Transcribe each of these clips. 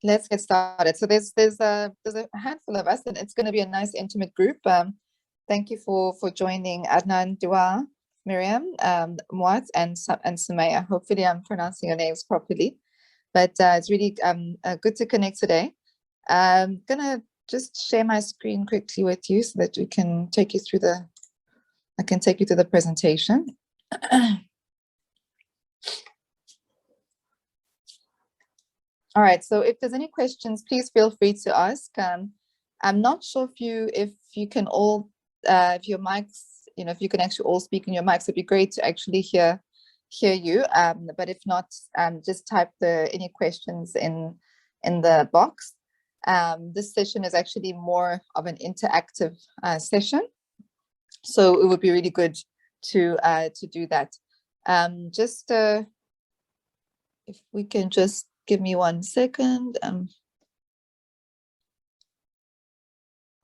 let's get started. So there's a handful of us, and it's going to be a nice intimate group. Thank you for joining Adnan, Dua, Miriam, Mwat, and Sumaya. Hopefully I'm pronouncing your names properly, but it's really good to connect today. I'm gonna just share my screen quickly with you so that we can take you through I can take you through the presentation. All right, so if there's any questions, please feel free to ask. I'm not sure if you can all, if your mics, if you can actually all speak in your mics, it'd be great to actually hear you. But if not, just type any questions in the box. This session is actually more of an interactive session, so it would be really good to do that. If we can just give me 1 second.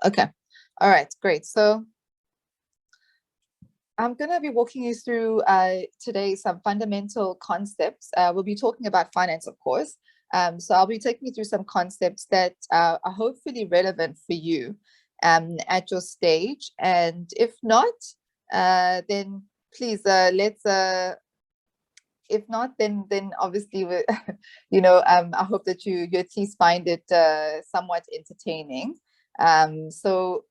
Okay, all right, great. So I'm going to be walking you through today some fundamental concepts. We'll be talking about finance, of course. So I'll be taking you through some concepts that are hopefully relevant for you at your stage. And if not, then please if not, then obviously, I hope that you at least find it somewhat entertaining. So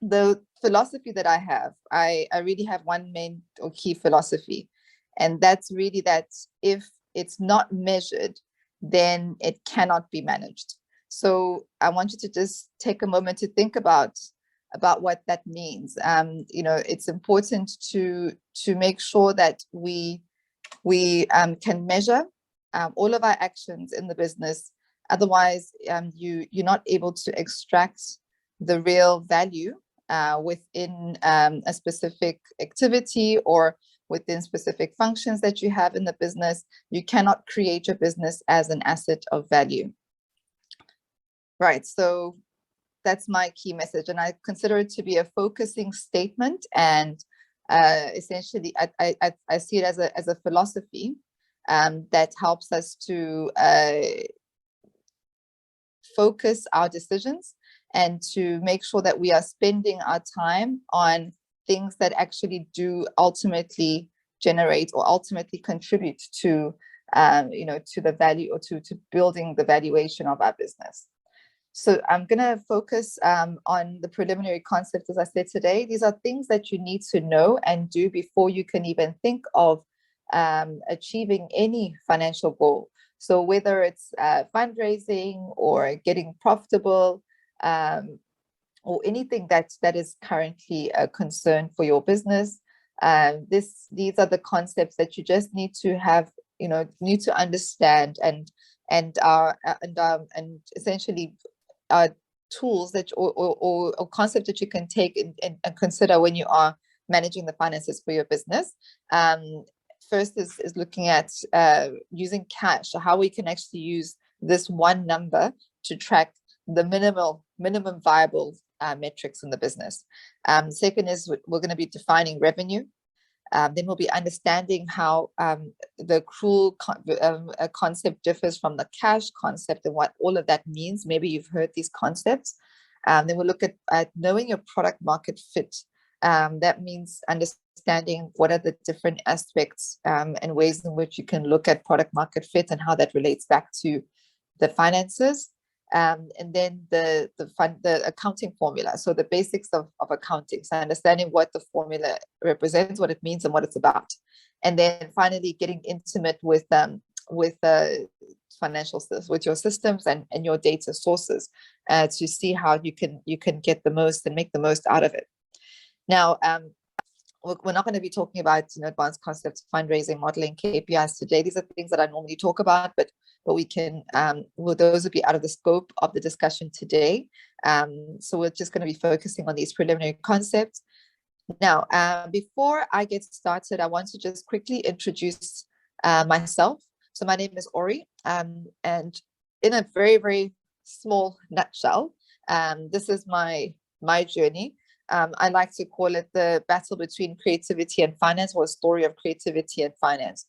the philosophy that I have, I really have one main or key philosophy, and that's really that if it's not measured, then it cannot be managed. So I want you to just take a moment to think about what that means. It's important to make sure that we can measure all of our actions in the business. Otherwise, you're not able to extract the real value within a specific activity or within specific functions that you have in the business. You cannot create your business as an asset of value. Right, so that's my key message, and I consider it to be a focusing statement, and essentially I see it as a philosophy that helps us to focus our decisions and to make sure that we are spending our time on things that actually do ultimately generate or ultimately contribute to to the value or to building the valuation of our business. So I'm going to focus on the preliminary concepts, as I said today. These are things that you need to know and do before you can even think of achieving any financial goal. So whether it's fundraising or getting profitable or anything that is currently a concern for your business, these are the concepts that you just need to have, need to understand and essentially tools that or concepts that you can take and consider when you are managing the finances for your business. First is looking at using cash, how we can actually use this one number to track the minimum viable metrics in the business. Second is we're going to be defining revenue. Then we'll be understanding how the accrual concept differs from the cash concept and what all of that means. Maybe you've heard these concepts. Then we'll look at knowing your product market fit. That means understanding what are the different aspects and ways in which you can look at product market fit and how that relates back to the finances. And then the accounting formula, so the basics of accounting, so understanding what the formula represents, what it means, and what it's about. And then finally getting intimate with financial with your systems and your data sources to see how you can get the most and make the most out of it. Now, we're not going to be talking about advanced concepts, fundraising, modeling, KPIs today. These are things that I normally talk about, but we can, those would be out of the scope of the discussion today. So we're just going to be focusing on these preliminary concepts. Now, before I get started, I want to just quickly introduce myself. So my name is Ori, and in a very, very small nutshell, this is my journey. I like to call it the battle between creativity and finance, or a story of creativity and finance.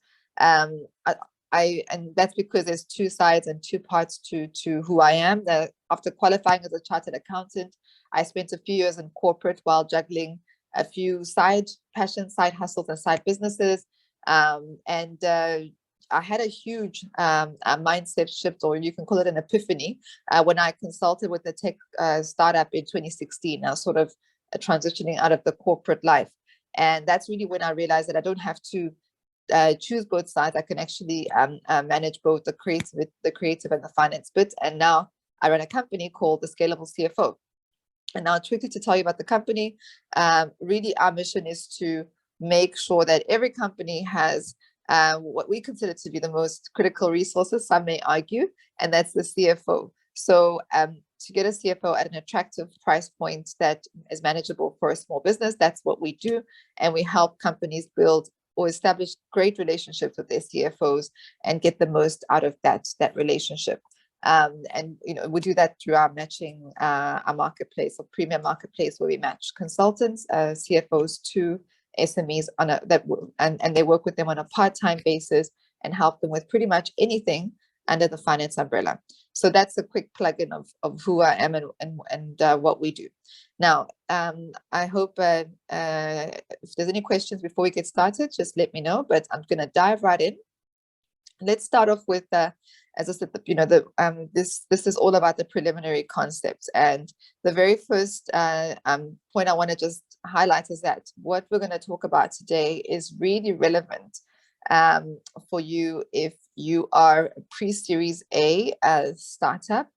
and that's because there's two sides and two parts to who I am. That after qualifying as a chartered accountant, I spent a few years in corporate while juggling a few side hustles and side businesses. I had a huge mindset shift, or you can call it an epiphany, when I consulted with a tech startup in 2016. I was sort of transitioning out of the corporate life. And that's really when I realized that I don't have to choose both sides. I can actually manage both the creative and the finance bit. And now I run a company called the Scalable CFO. And now, quickly to tell you about the company, really our mission is to make sure that every company has what we consider to be the most critical resources, some may argue, and that's the CFO. So to get a CFO at an attractive price point that is manageable for a small business, that's what we do. And we help companies build or establish great relationships with their CFOs and get the most out of that relationship. And we do that through our matching, our marketplace or premium marketplace, where we match consultants, CFOs to SMEs and they work with them on a part-time basis and help them with pretty much anything under the finance umbrella. So that's a quick plug-in of who I am and what we do. Now, I hope if there's any questions before we get started, just let me know. But I'm going to dive right in. Let's start off with, as I said, this is all about the preliminary concepts. And the very first point I want to just highlight is that what we're going to talk about today is really relevant for you if you are a pre-Series A startup,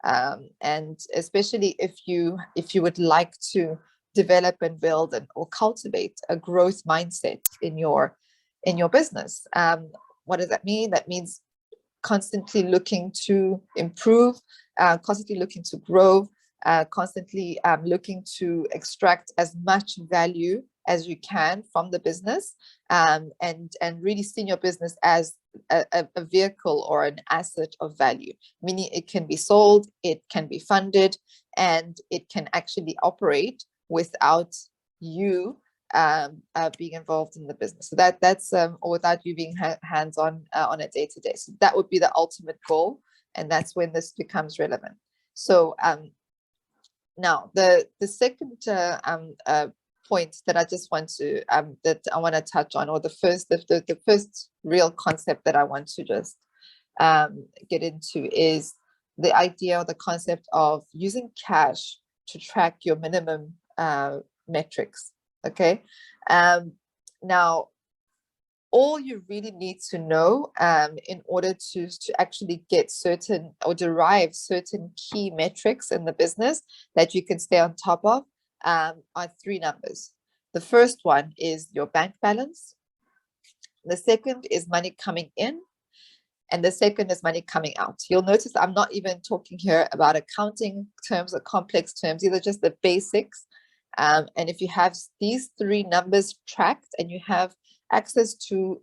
and especially if you would like to develop and build or cultivate a growth mindset in your business. What does that mean? That means constantly looking to improve, constantly looking to grow, constantly looking to extract as much value as you can from the business, and really seeing your business as a vehicle or an asset of value, meaning it can be sold, it can be funded, and it can actually operate without you being involved in the business. So that's or without you being hands-on on a day-to-day. So that would be the ultimate goal, and that's when this becomes relevant. So now the second point that I just want to touch on, or the first real concept that I want to just get into, is the idea or the concept of using cash to track your minimum metrics. Okay. Now, all you really need to know in order to actually get certain or derive certain key metrics in the business that you can stay on top of are three numbers. The first one is your bank balance. The second is money coming in. And the second is money coming out. You'll notice I'm not even talking here about accounting terms or complex terms. These are just the basics. And if you have these three numbers tracked and you have access to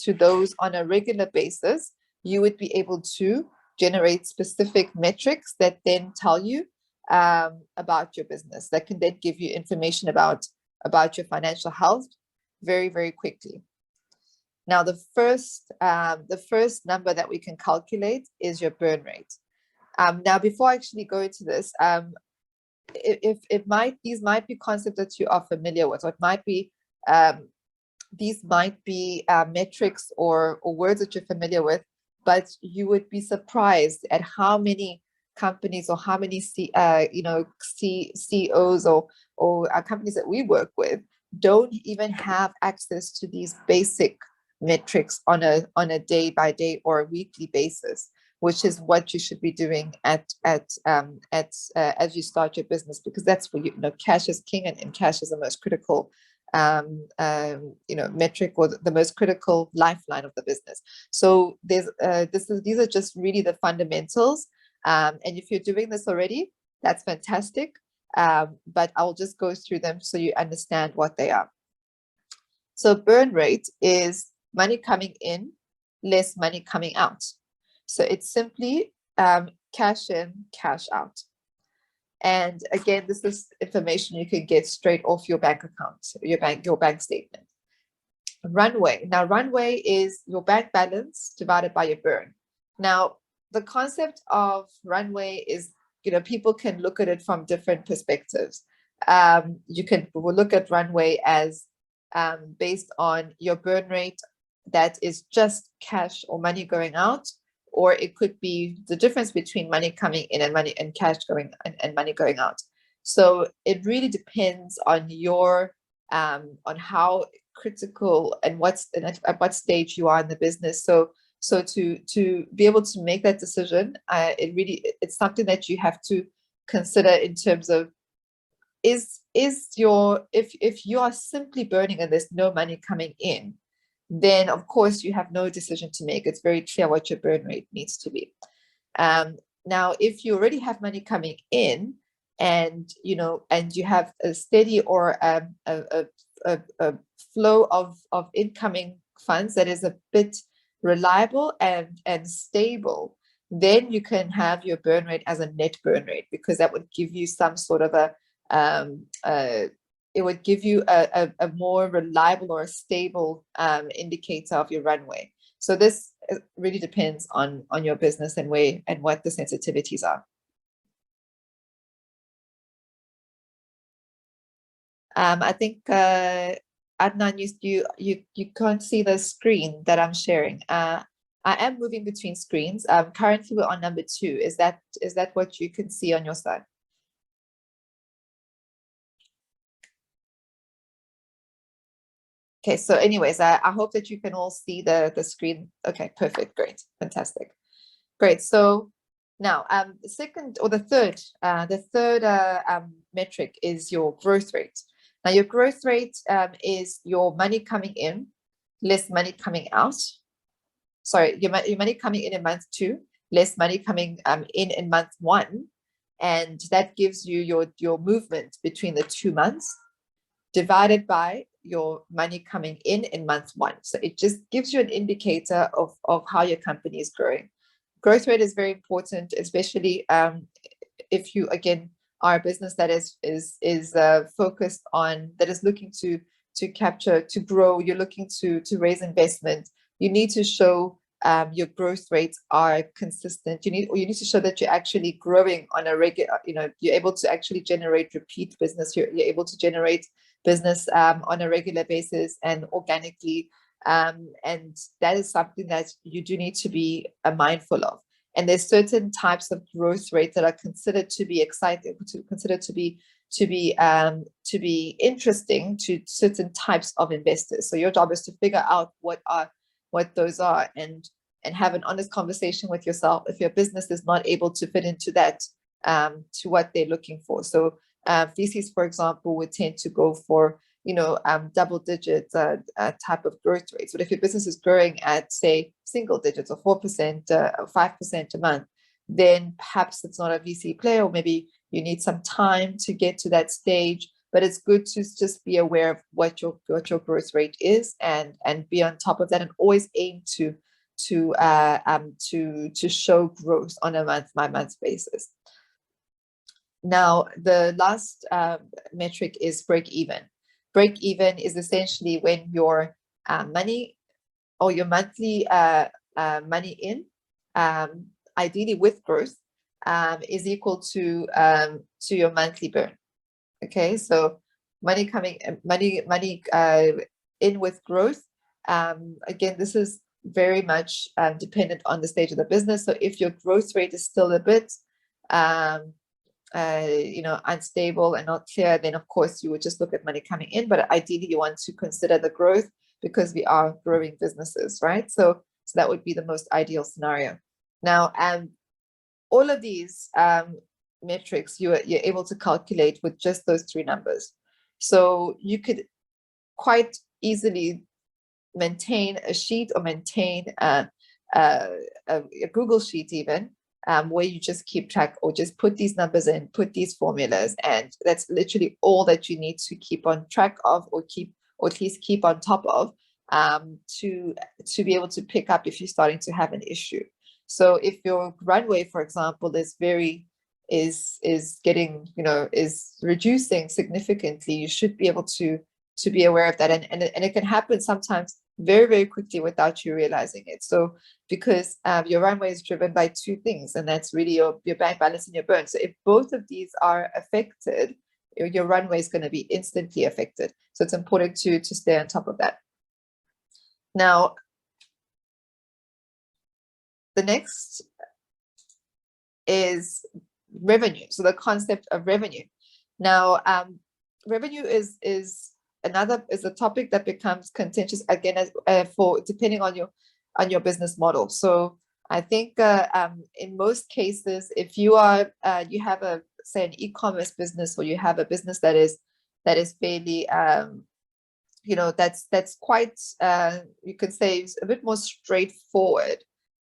those on a regular basis, you would be able to generate specific metrics that then tell you about your business, that can then give you information about your financial health very, very quickly. Now, the first number that we can calculate is your burn rate. Now, before I actually go into this, these might be concepts that you are familiar with, or it might be these might be metrics or words that you're familiar with, but you would be surprised at how many companies or how many CEOs or companies that we work with don't even have access to these basic metrics on a day by day or a weekly basis, which is what you should be doing as you start your business, because that's where cash is king, and cash is the most critical metric, or the most critical lifeline of the business. So these are just really the fundamentals, and if you're doing this already, that's fantastic. But I'll just go through them so you understand what they are. So burn rate is money coming in less money coming out. So it's simply cash in, cash out. And again, this is information you can get straight off your bank account, your bank statement. Runway. Now, runway is your bank balance divided by your burn. Now, the concept of runway is, people can look at it from different perspectives. We'll look at runway as based on your burn rate that is just cash or money going out, or it could be the difference between money coming in and cash going and money going out. So it really depends on your on how critical and at what stage you are in the business. So to be able to make that decision, it's something that you have to consider in terms of if you are simply burning and there's no money coming in, then of course you have no decision to make. It's very clear what your burn rate needs to be. Now, if you already have money coming in, and you have a steady or a flow of incoming funds that is a bit reliable and stable, then you can have your burn rate as a net burn rate, because that would give you some sort of it would give you a more reliable or a stable indicator of your runway. So this really depends on your business and what the sensitivities are. I think Adnan, you can't see the screen that I'm sharing. I am moving between screens. Currently we're on number 2. Is that what you can see on your side? Okay, so anyways, I hope that you can all see the screen. Okay, perfect, great, fantastic, great. So now the third metric is your growth rate. Now your growth rate is your money coming in less money coming out. Sorry, your money coming in month 2 less money coming in month 1, and that gives you your movement between the 2 months divided by your money coming in month 1. So it just gives you an indicator of how your company is growing. Growth rate is very important, especially if you again are a business that is focused on, that is looking to capture, to grow. You're looking to raise investment. You need to show your growth rates are consistent. You need to show that you're actually growing on a regular. You're able to actually generate repeat business. You're able to generate business on a regular basis and organically, and that is something that you do need to be mindful of. And there's certain types of growth rates that are considered to be exciting, considered to be interesting to certain types of investors. So your job is to figure out what those are, and have an honest conversation with yourself if your business is not able to fit into that, to what they're looking for. So VCs, for example, would tend to go for double digit type of growth rates. But if your business is growing at, say, single digits or 4% or 5% a month, then perhaps it's not a VC play, or maybe you need some time to get to that stage. But it's good to just be aware of what your growth rate is, and be on top of that, and always aim to show growth on a month-by-month basis. Now, the last metric is break even. Break even is essentially when your money, or your monthly money in, ideally with growth, is equal to your monthly burn. Okay, so money in with growth. Again, this is very much dependent on the stage of the business. So if your growth rate is still a bit unstable and not clear, then of course you would just look at money coming in. But ideally you want to consider the growth, because we are growing businesses, right? So that would be the most ideal scenario. Now, all of these metrics you're able to calculate with just those 3 numbers. So you could quite easily maintain a sheet, or maintain a Google sheet even, where you just keep track, or just put these numbers in, put these formulas, and that's literally all that you need to keep on track of, or at least keep on top of, to be able to pick up if you're starting to have an issue. So if your runway, for example, is reducing significantly, you should be able to to be aware of that. And it can happen sometimes very, very quickly without you realizing it. So because your runway is driven by two things, and that's really your bank balance and your burn. So if both of these are affected, your runway is going to be instantly affected. So it's important to stay on top of that. Now, the next is revenue. So the concept of revenue. Now, revenue is a topic that becomes contentious again for depending on your business model. So I think in most cases, if you have say an e-commerce business, or you have a business that is fairly that's quite you could say a bit more straightforward,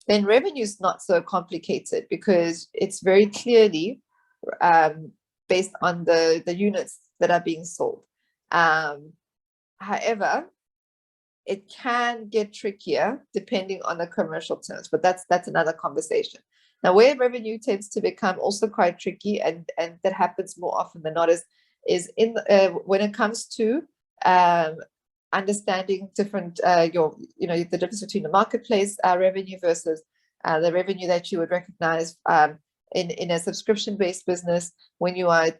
then revenue is not so complicated because it's very clearly based on the units that are being sold. However, it can get trickier depending on the commercial terms, but that's another conversation. Now, where revenue tends to become also quite tricky, and that happens more often than not, is in when it comes to understanding different the difference between the marketplace revenue versus the revenue that you would recognize in a subscription-based business when you are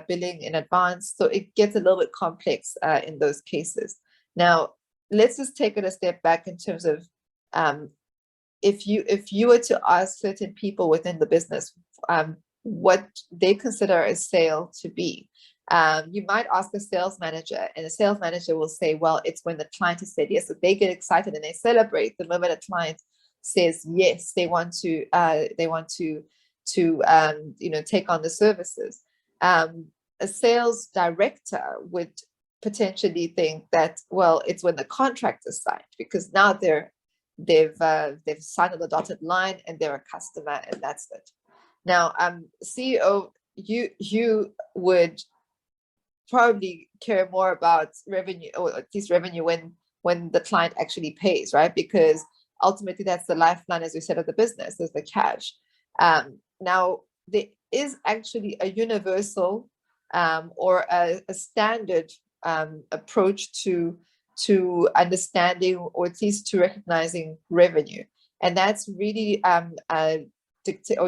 billing in advance. So it gets a little bit complex in those cases. Now, let's just take it a step back in terms of if you were to ask certain people within the business what they consider a sale to be. You might ask a sales manager, and the sales manager will say, well, it's when the client has said yes. So they get excited and they celebrate the moment a client says yes, they want to take on the services. A sales director would potentially think that, well, it's when the contract is signed, because now they've signed on the dotted line and they're a customer, and that's it. Now, CEO, you would probably care more about revenue, or at least revenue when the client actually pays, right? Because ultimately that's the lifeline, as we said, of the business, is the cash. Now, there is actually a universal or a standard approach to understanding, or at least to recognizing revenue, and that's really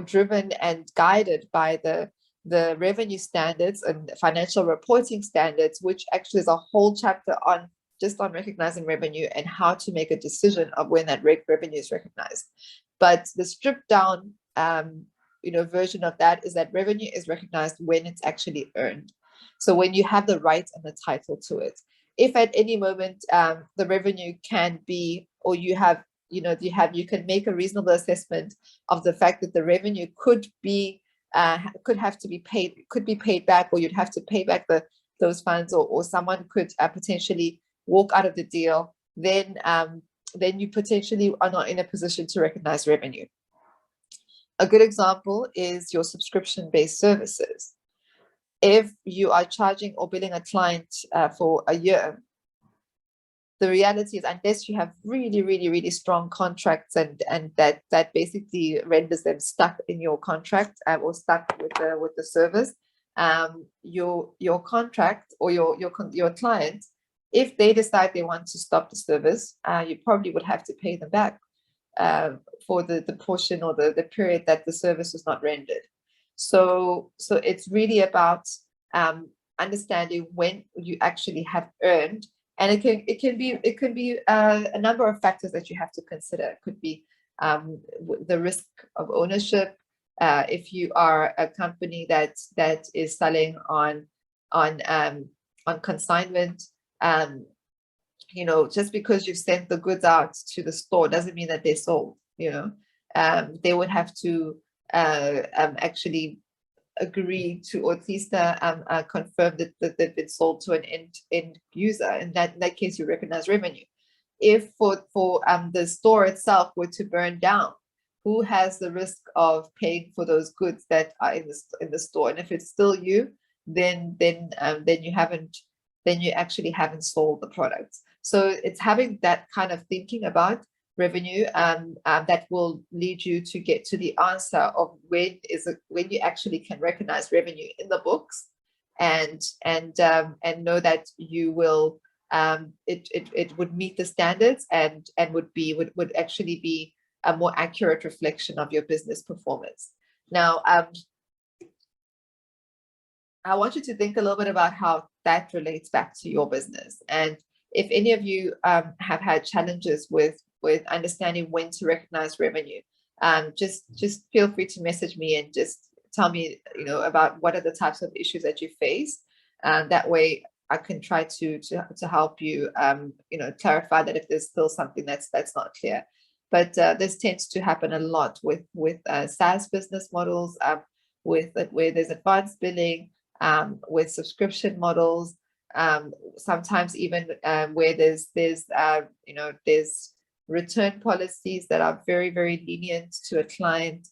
driven and guided by the revenue standards and financial reporting standards, which actually is a whole chapter on recognizing revenue and how to make a decision of when that revenue is recognized. But the stripped down version of that is that revenue is recognized when it's actually earned. So when you have the right and the title to it. If at any moment the revenue can be, or you can make a reasonable assessment of the fact that the revenue could be paid back, or you'd have to pay back those funds, or someone could potentially walk out of the deal, then you potentially are not in a position to recognize revenue. A good example is your subscription-based services. If you are charging or billing a client for a year, the reality is, unless you have really, really, really strong contracts and that basically renders them stuck in your contract or stuck with the service, your contract or your client, if they decide they want to stop the service, you probably would have to pay them back for the portion or the period that the service was not rendered. So it's really about understanding when you actually have earned, and it can be a number of factors that you have to consider. It could be the risk of ownership. If you are a company that is selling on consignment, just because you've sent the goods out to the store doesn't mean that they're sold. They would have to actually agree to, or at least confirm that they've been sold to an end user. In that case, you recognize revenue. If for the store itself were to burn down, who has the risk of paying for those goods that are in the store? And if it's still you, then you actually haven't sold the product. So it's having that kind of thinking about revenue that will lead you to get to the answer of when you actually can recognize revenue in the books, and know that you will it would meet the standards and would actually be a more accurate reflection of your business performance. Now, I want you to think a little bit about how that relates back to your business. And if any of you have had challenges with understanding when to recognize revenue, just feel free to message me and just tell me, about what are the types of issues that you face. That way I can try to help you, clarify that if there's still something that's not clear. But this tends to happen a lot with SaaS business models, where there's advanced billing, with subscription models, sometimes even where there's return policies that are very, very lenient to a client.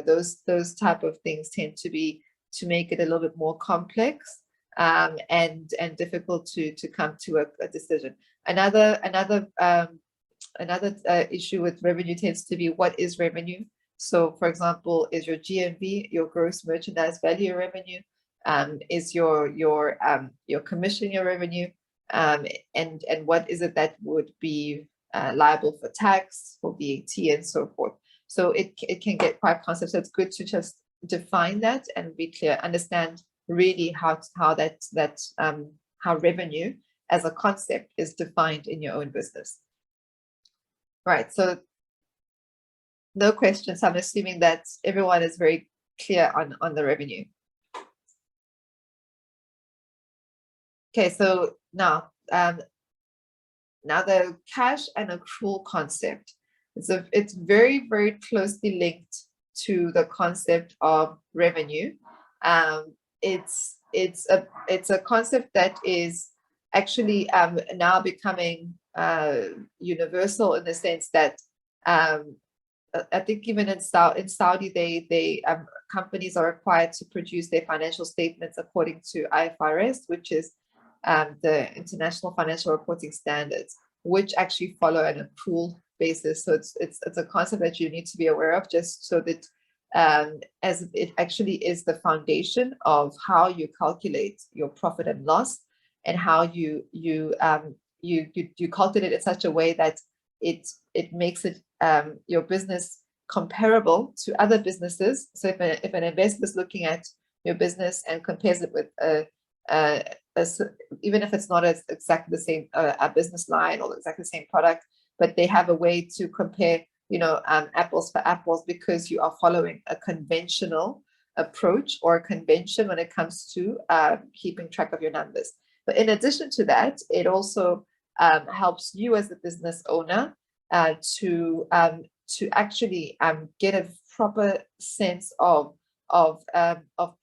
Those type of things tend to make it a little bit more complex, and difficult to come to a decision. Another issue with revenue tends to be, what is revenue? So, for example, is your GMV, your gross merchandise value revenue? Is your commission your revenue? And what is it that would be liable for tax, for VAT, and so forth? So it can get quite complex. So it's good to just define that and be clear, understand really how revenue as a concept is defined in your own business. Right. So no questions. I'm assuming that everyone is very clear on the revenue. Okay, so now the cash and accrual concept. It's very, very closely linked to the concept of revenue. It's a concept that is actually now becoming universal, in the sense that I think even in Saudi, they companies are required to produce their financial statements according to IFRS, which is the International Financial Reporting Standards, which actually follow an accrual basis. So it's a concept that you need to be aware of, just so that as it actually is the foundation of how you calculate your profit and loss, and how you calculate it in such a way that it makes it your business comparable to other businesses. So if an investor is looking at your business and compares it with even if it's not exactly the same a business line or exactly the same product, but they have a way to compare, apples for apples, because you are following a conventional approach or a convention when it comes to keeping track of your numbers. But in addition to that, it also helps you as a business owner to actually get a proper sense of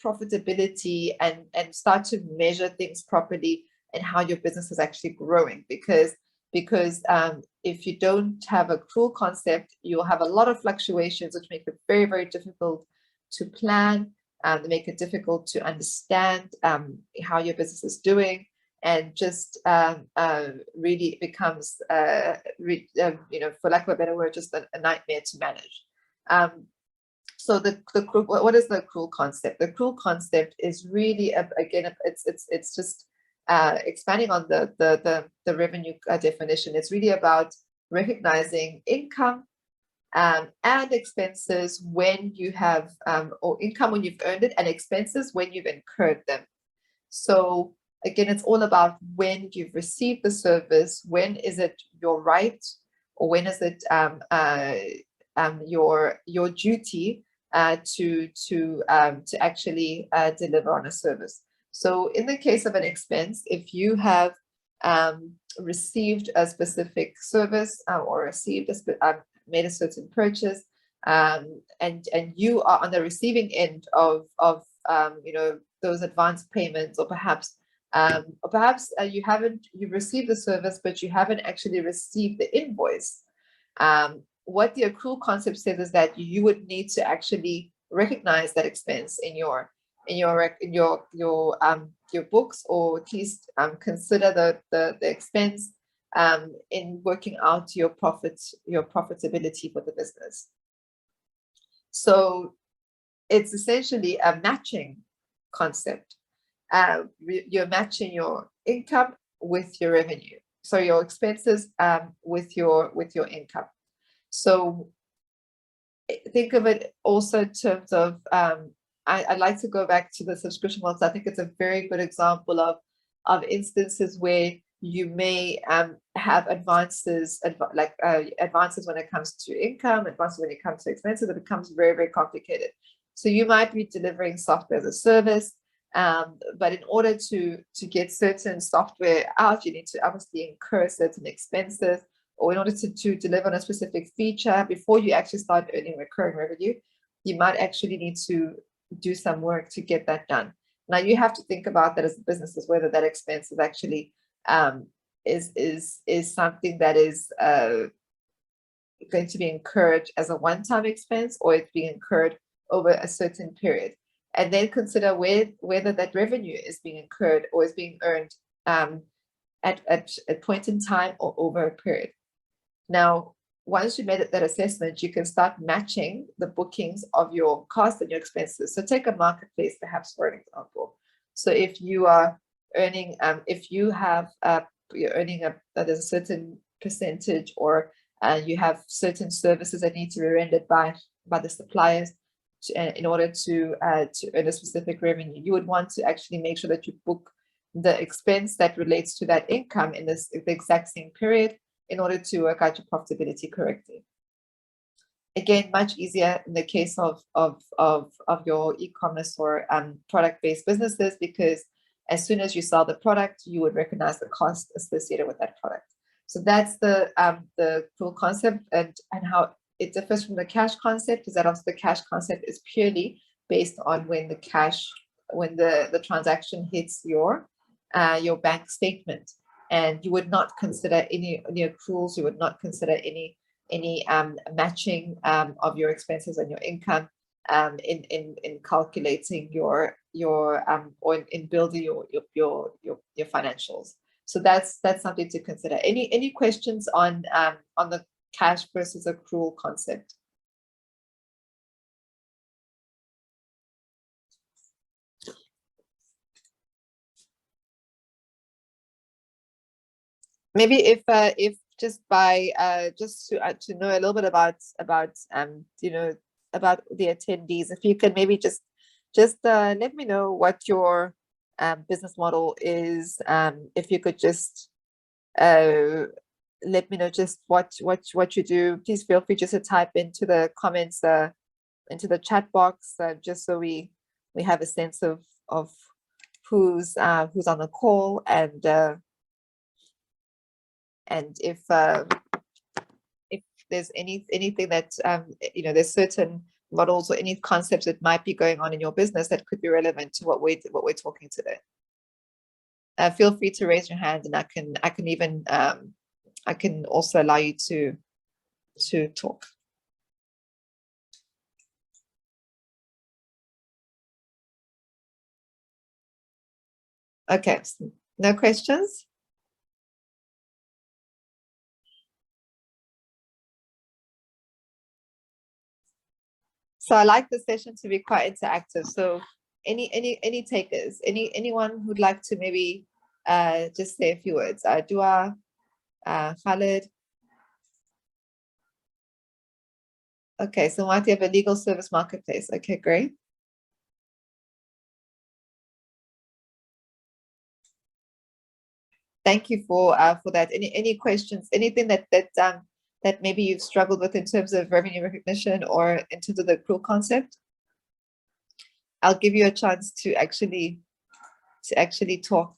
profitability and start to measure things properly, and how your business is actually growing. Because if you don't have a accrual concept, you'll have a lot of fluctuations, which make it very, very difficult to plan. They make it difficult to understand how your business is doing, and just really becomes, for lack of a better word, just a nightmare to manage. So what is the accrual concept? The accrual concept is really, again, it's just expanding on the revenue definition. It's really about recognizing income and expenses when you have, or income when you've earned it, and expenses when you've incurred them. So again, it's all about when you've received the service, when is it your right, or when is it your duty to actually deliver on a service. So in the case of an expense, if you have received a specific service or made a certain purchase, and you are on the receiving end of those advanced payments, or perhaps you've received the service, but you haven't actually received the invoice. What the accrual concept says is that you would need to actually recognize that expense in your books, or at least consider the expense in working out your profitability for the business. So it's essentially a matching concept. you're matching your income with your revenue. So your expenses with your income. So think of it also in terms of, I'd like to go back to the subscription models. I think it's a very good example of instances where you may have advances when it comes to income, advances when it comes to expenses. It becomes very, very complicated. So you might be delivering software as a service, but in order to get certain software out, you need to obviously incur certain expenses, or in order to deliver on a specific feature before you actually start earning recurring revenue, you might actually need to do some work to get that done. Now you have to think about that as a business, as whether that expense is actually is something that is going to be incurred as a one-time expense, or it's being incurred over a certain period. And then consider whether that revenue is being incurred or is being earned at a point in time or over a period. Now, once you made that assessment, you can start matching the bookings of your costs and your expenses. So take a marketplace, perhaps, for an example. So if you are earning, you're earning there's a certain percentage, or you have certain services that need to be rendered by the suppliers in order to earn a specific revenue, you would want to actually make sure that you book the expense that relates to that income in the exact same period in order to work out your profitability correctly. Again, much easier in the case of your e-commerce or product-based businesses, because as soon as you sell the product, you would recognize the cost associated with that product. So that's the full concept, and how it differs from the cash concept is that also the cash concept is purely based on when the transaction hits your bank statement, and you would not consider any accruals. You would not consider any matching of your expenses and your income in calculating your or in building your financials. So that's something to consider. Any questions on the cash versus accrual concept? Maybe if just by just to know a little bit about about the attendees, if you could maybe just let me know what your business model is. If you could just let me know just what you do. Please feel free just to type into the comments, into the chat box, just so we have a sense of who's on the call, and if there's anything that there's certain models or any concepts that might be going on in your business that could be relevant to what we're talking today. Feel free to raise your hand, and I can even I can also allow you to talk. Okay, no questions? So I like the session to be quite interactive. So any takers, anyone who'd like to maybe just say a few words? Dua, Khalid. Okay, so Marty, have a legal service marketplace. Okay, great. Thank you for that. Any questions? Anything that maybe you've struggled with in terms of revenue recognition or in terms of the accrual concept? I'll give you a chance to actually talk.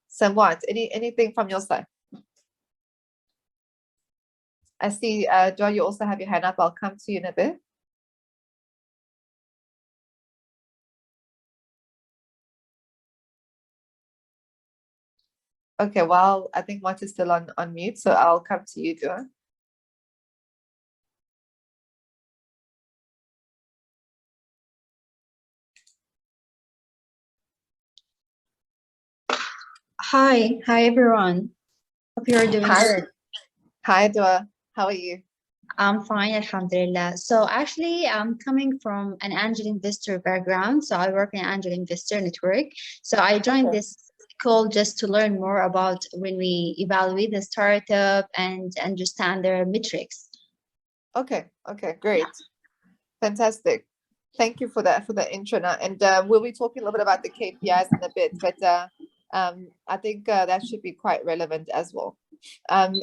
Somewhat. Anything from your side? I see, John, you also have your hand up. I'll come to you in a bit. Okay, well, I think Mark is still on mute, so I'll come to you, John. Hi everyone. Hope you're doing good. Hi, Dua. How are you? I'm fine, Alhamdulillah. So actually, I'm coming from an angel investor background. So I work in an angel investor network. So I joined Okay. this call just to learn more about when we evaluate the startup and understand their metrics. Okay. Okay. Great. Fantastic. Thank you for that, for the intro now. And we'll be talking a little bit about the KPIs in a bit, but I think that should be quite relevant as well. What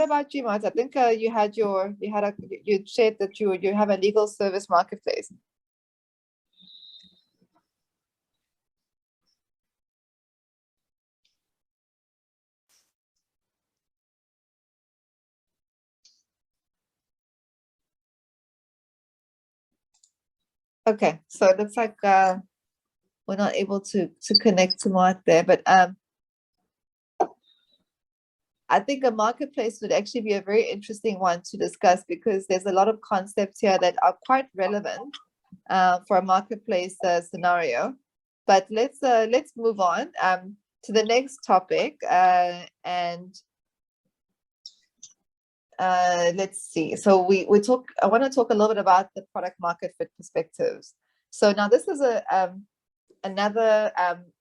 about you, Mart? I think you shared that you have a legal service marketplace. Okay, so it looks like we're not able to connect to Mart there, but I think a marketplace would actually be a very interesting one to discuss because there's a lot of concepts here that are quite relevant for a marketplace scenario. But let's move on to the next topic and let's see. So I want to talk a little bit about the product market fit perspectives. So now this is another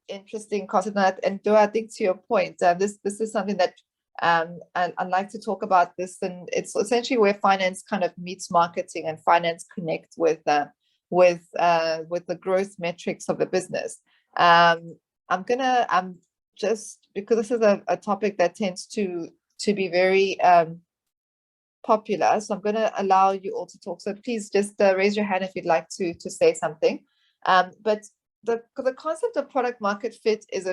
interesting concept, and do I think to your point, this is something that I'd like to talk about this, and it's essentially where finance kind of meets marketing and finance connect with the growth metrics of a business. I'm just because this is a topic that tends to be very popular, so I'm gonna allow you all to talk. So please just raise your hand if you'd like to say something. But the concept of product market fit is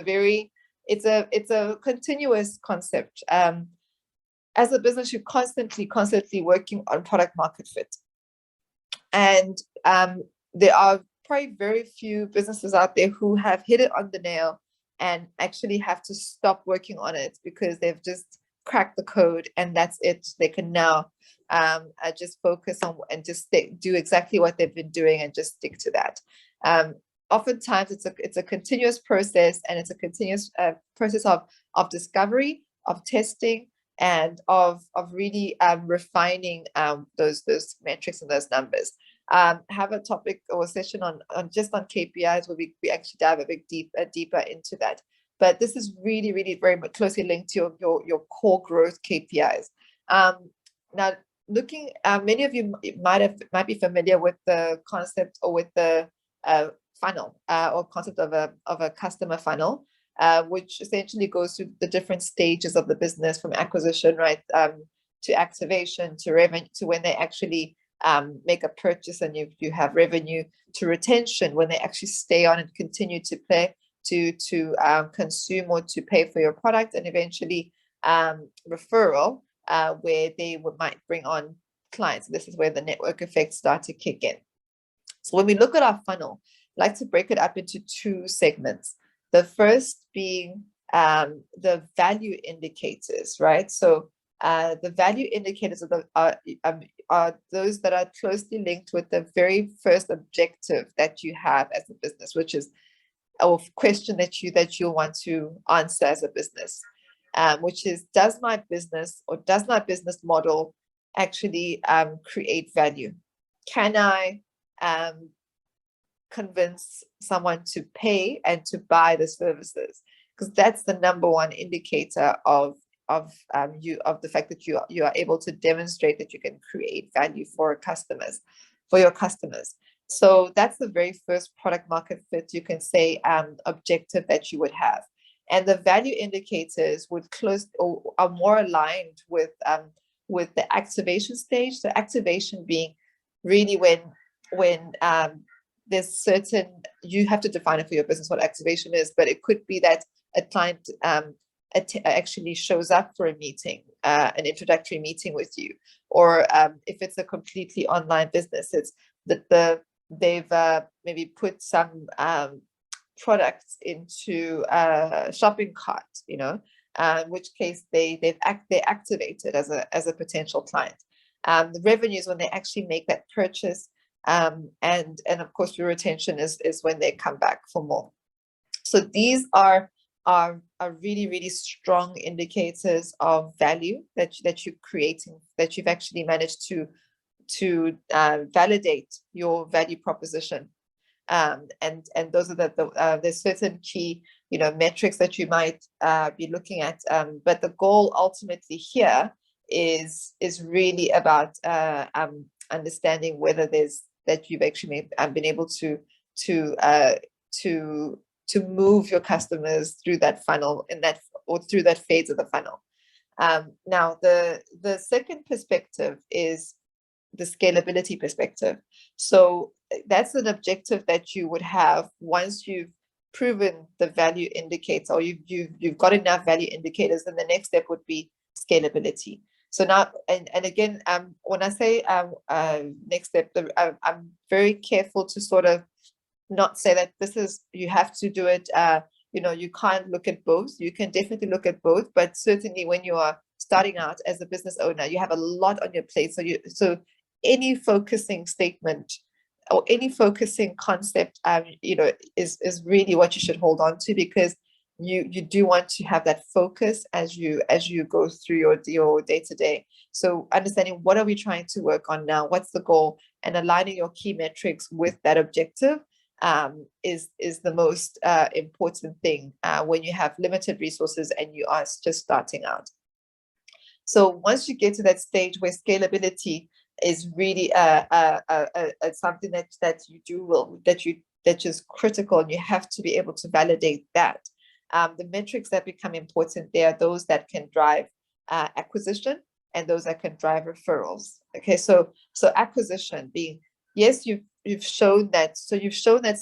it's a continuous concept. As a business, you're constantly working on product market fit. And there are probably very few businesses out there who have hit it on the nail and actually have to stop working on it because they've just cracked the code and that's it. They can now just focus on and just do exactly what they've been doing and just stick to that. Oftentimes it's a continuous process, and it's a continuous process of discovery, of testing, and of really refining those metrics and those numbers. Have a topic or a session on just on KPIs where we actually dive a bit deeper into that. But this is really very much closely linked to your core growth KPIs. Now, looking, many of you might be familiar with the concept or with the funnel or concept of a customer funnel, which essentially goes through the different stages of the business, from acquisition, right, to activation, to revenue, to when they actually make a purchase and you have revenue, to retention, when they actually stay on and continue to pay, to consume or to pay for your product, and eventually referral, where they might bring on clients. This is where the network effects start to kick in. So when we look at our funnel, I like to break it up into two segments. The first being the value indicators, right? So the value indicators are those that are closely linked with the very first objective that you have as a business, which is a question that you want to answer as a business, which is, does my business model actually create value? Can I convince someone to pay and to buy the services? Because that's the number one indicator of the fact that you are able to demonstrate that you can create value for your customers. So that's the very first product market fit, you can say, objective that you would have. And the value indicators would are more aligned with the activation stage. So activation being really when there's certain, you have to define it for your business what activation is, but it could be that a client actually shows up for a meeting, an introductory meeting with you, or if it's a completely online business, it's that they've maybe put some products into a shopping cart, in which case they're activated as a potential client. The revenues when they actually make that purchase, and of course your retention is when they come back for more. So these are are really, really strong indicators of value that you're creating, that you've actually managed to validate your value proposition. And those are there's certain key, metrics that you might be looking at. But the goal ultimately here is really about understanding whether that you've actually been able to move your customers through that funnel or through that phase of the funnel. Now, the second perspective is the scalability perspective. So that's an objective that you would have once you've proven the value indicator, or you've got enough value indicators. Then the next step would be scalability. So now, and again, when I say next step, I'm very careful to sort of not say that you have to do it. You can't look at both. You can definitely look at both, but certainly when you are starting out as a business owner, you have a lot on your plate. So any focusing statement or any focusing concept, is really what you should hold on to, because you do want to have that focus as you go through your day-to-day. So understanding, what are we trying to work on now? What's the goal? And aligning your key metrics with that objective is the most important thing when you have limited resources and you are just starting out. So once you get to that stage where scalability is really something that is critical, and you have to be able to validate that. The metrics that become important there are those that can drive acquisition and those that can drive referrals. Okay, so acquisition being, yes, you've shown that. So you've shown that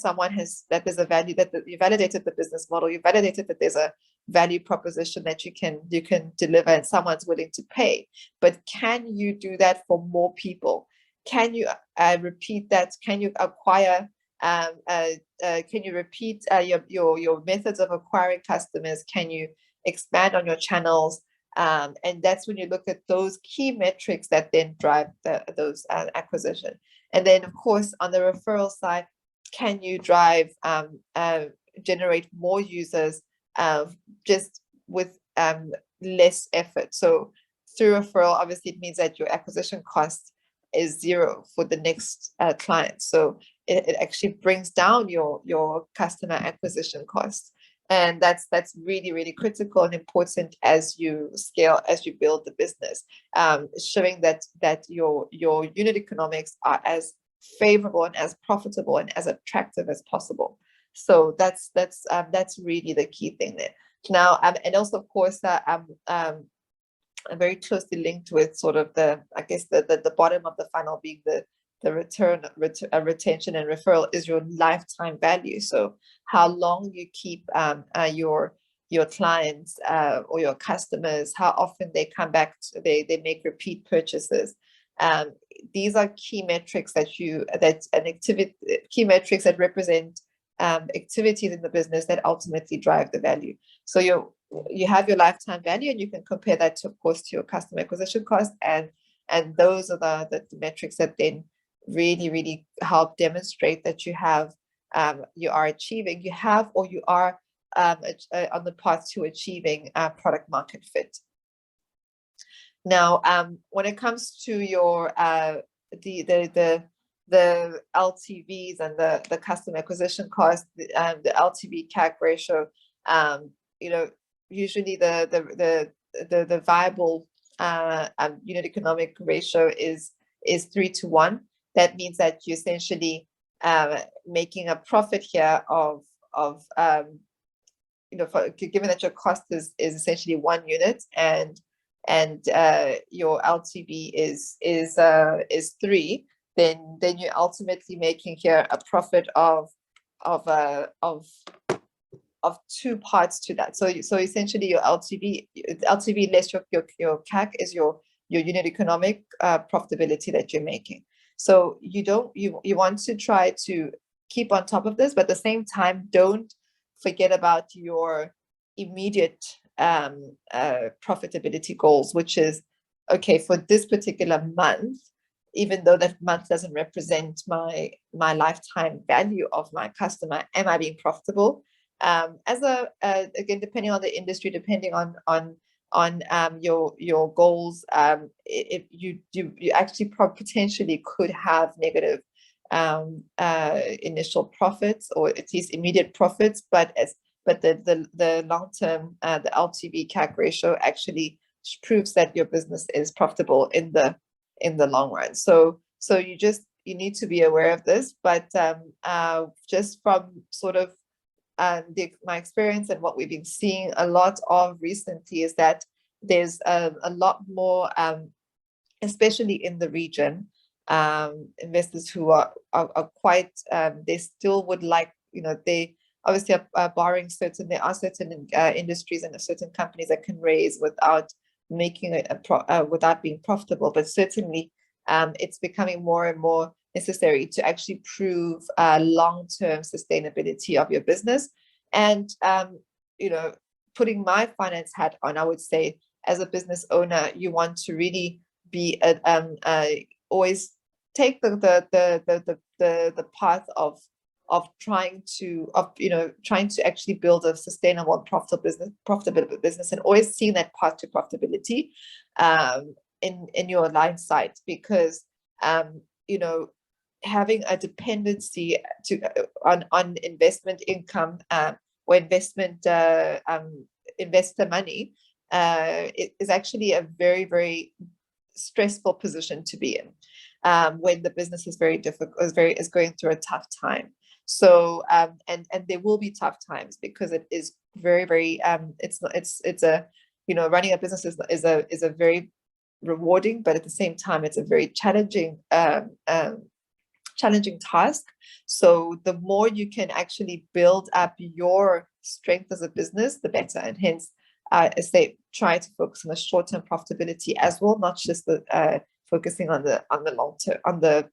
that there's a value, that you validated the business model, you validated that there's a value proposition that you can deliver and someone's willing to pay. But can you do that for more people? Can you repeat that? Can you acquire? Can you repeat your methods of acquiring customers? Can you expand on your channels? And that's when you look at those key metrics that then drive those acquisition. And then, of course, on the referral side, can you drive generate more users just with less effort? So through referral, obviously, it means that your acquisition cost is zero for the next client. So it actually brings down your customer acquisition cost. And that's really, really critical and important as you scale, as you build the business, showing that your unit economics are as favorable and as profitable and as attractive as possible. So that's really the key thing there. Now, and also, of course, I'm very closely linked with sort of the bottom of the funnel being the retention and referral is your lifetime value. So how long you keep your clients or your customers, how often they come back, they make repeat purchases. These are key metrics key metrics that represent activities in the business that ultimately drive the value. So you have your lifetime value, and you can compare that to, of course, to your customer acquisition cost, and those are the metrics that then really, really help demonstrate that you are on the path to achieving product market fit. Now, when it comes to your the LTVs and the customer acquisition cost, the LTV CAC ratio, usually the viable unit economic ratio is 3:1. That means that you're essentially making a profit here of given that your cost is essentially 1 unit and your LTV is 3, then you're ultimately making here a profit of 2 parts to that. So essentially your LTV less your CAC is your unit economic profitability that you're making. So you want to try to keep on top of this, but at the same time, don't forget about your immediate profitability goals, which is, okay, for this particular month, even though that month doesn't represent my lifetime value of my customer, am I being profitable? Again, depending on the industry, depending on your goals, if you actually potentially could have negative initial profits, or at least immediate profits, but the long term, the LTV CAC ratio actually proves that your business is profitable in the long run. So you need to be aware of this. But just from sort of my experience and what we've been seeing a lot of recently is that there's a lot more, especially in the region, investors who are quite, they still would like, they obviously are borrowing there are certain industries and certain companies that can raise without making without being profitable, but certainly it's becoming more and more necessary to actually prove long-term sustainability of your business. And putting my finance hat on, I would say, as a business owner, you want to really be always take the path of trying to actually build a sustainable and profitable business, and always seeing that path to profitability in your line sight, because having a dependency on investment income or investor money is actually a very, very stressful position to be in when the business is very difficult, is going through a tough time. So and there will be tough times, because it is very, very running a business is a very rewarding, but at the same time it's a very challenging task. So the more you can actually build up your strength as a business, the better. And hence I say try to focus on the short-term profitability as well, not just focusing on the long term, on the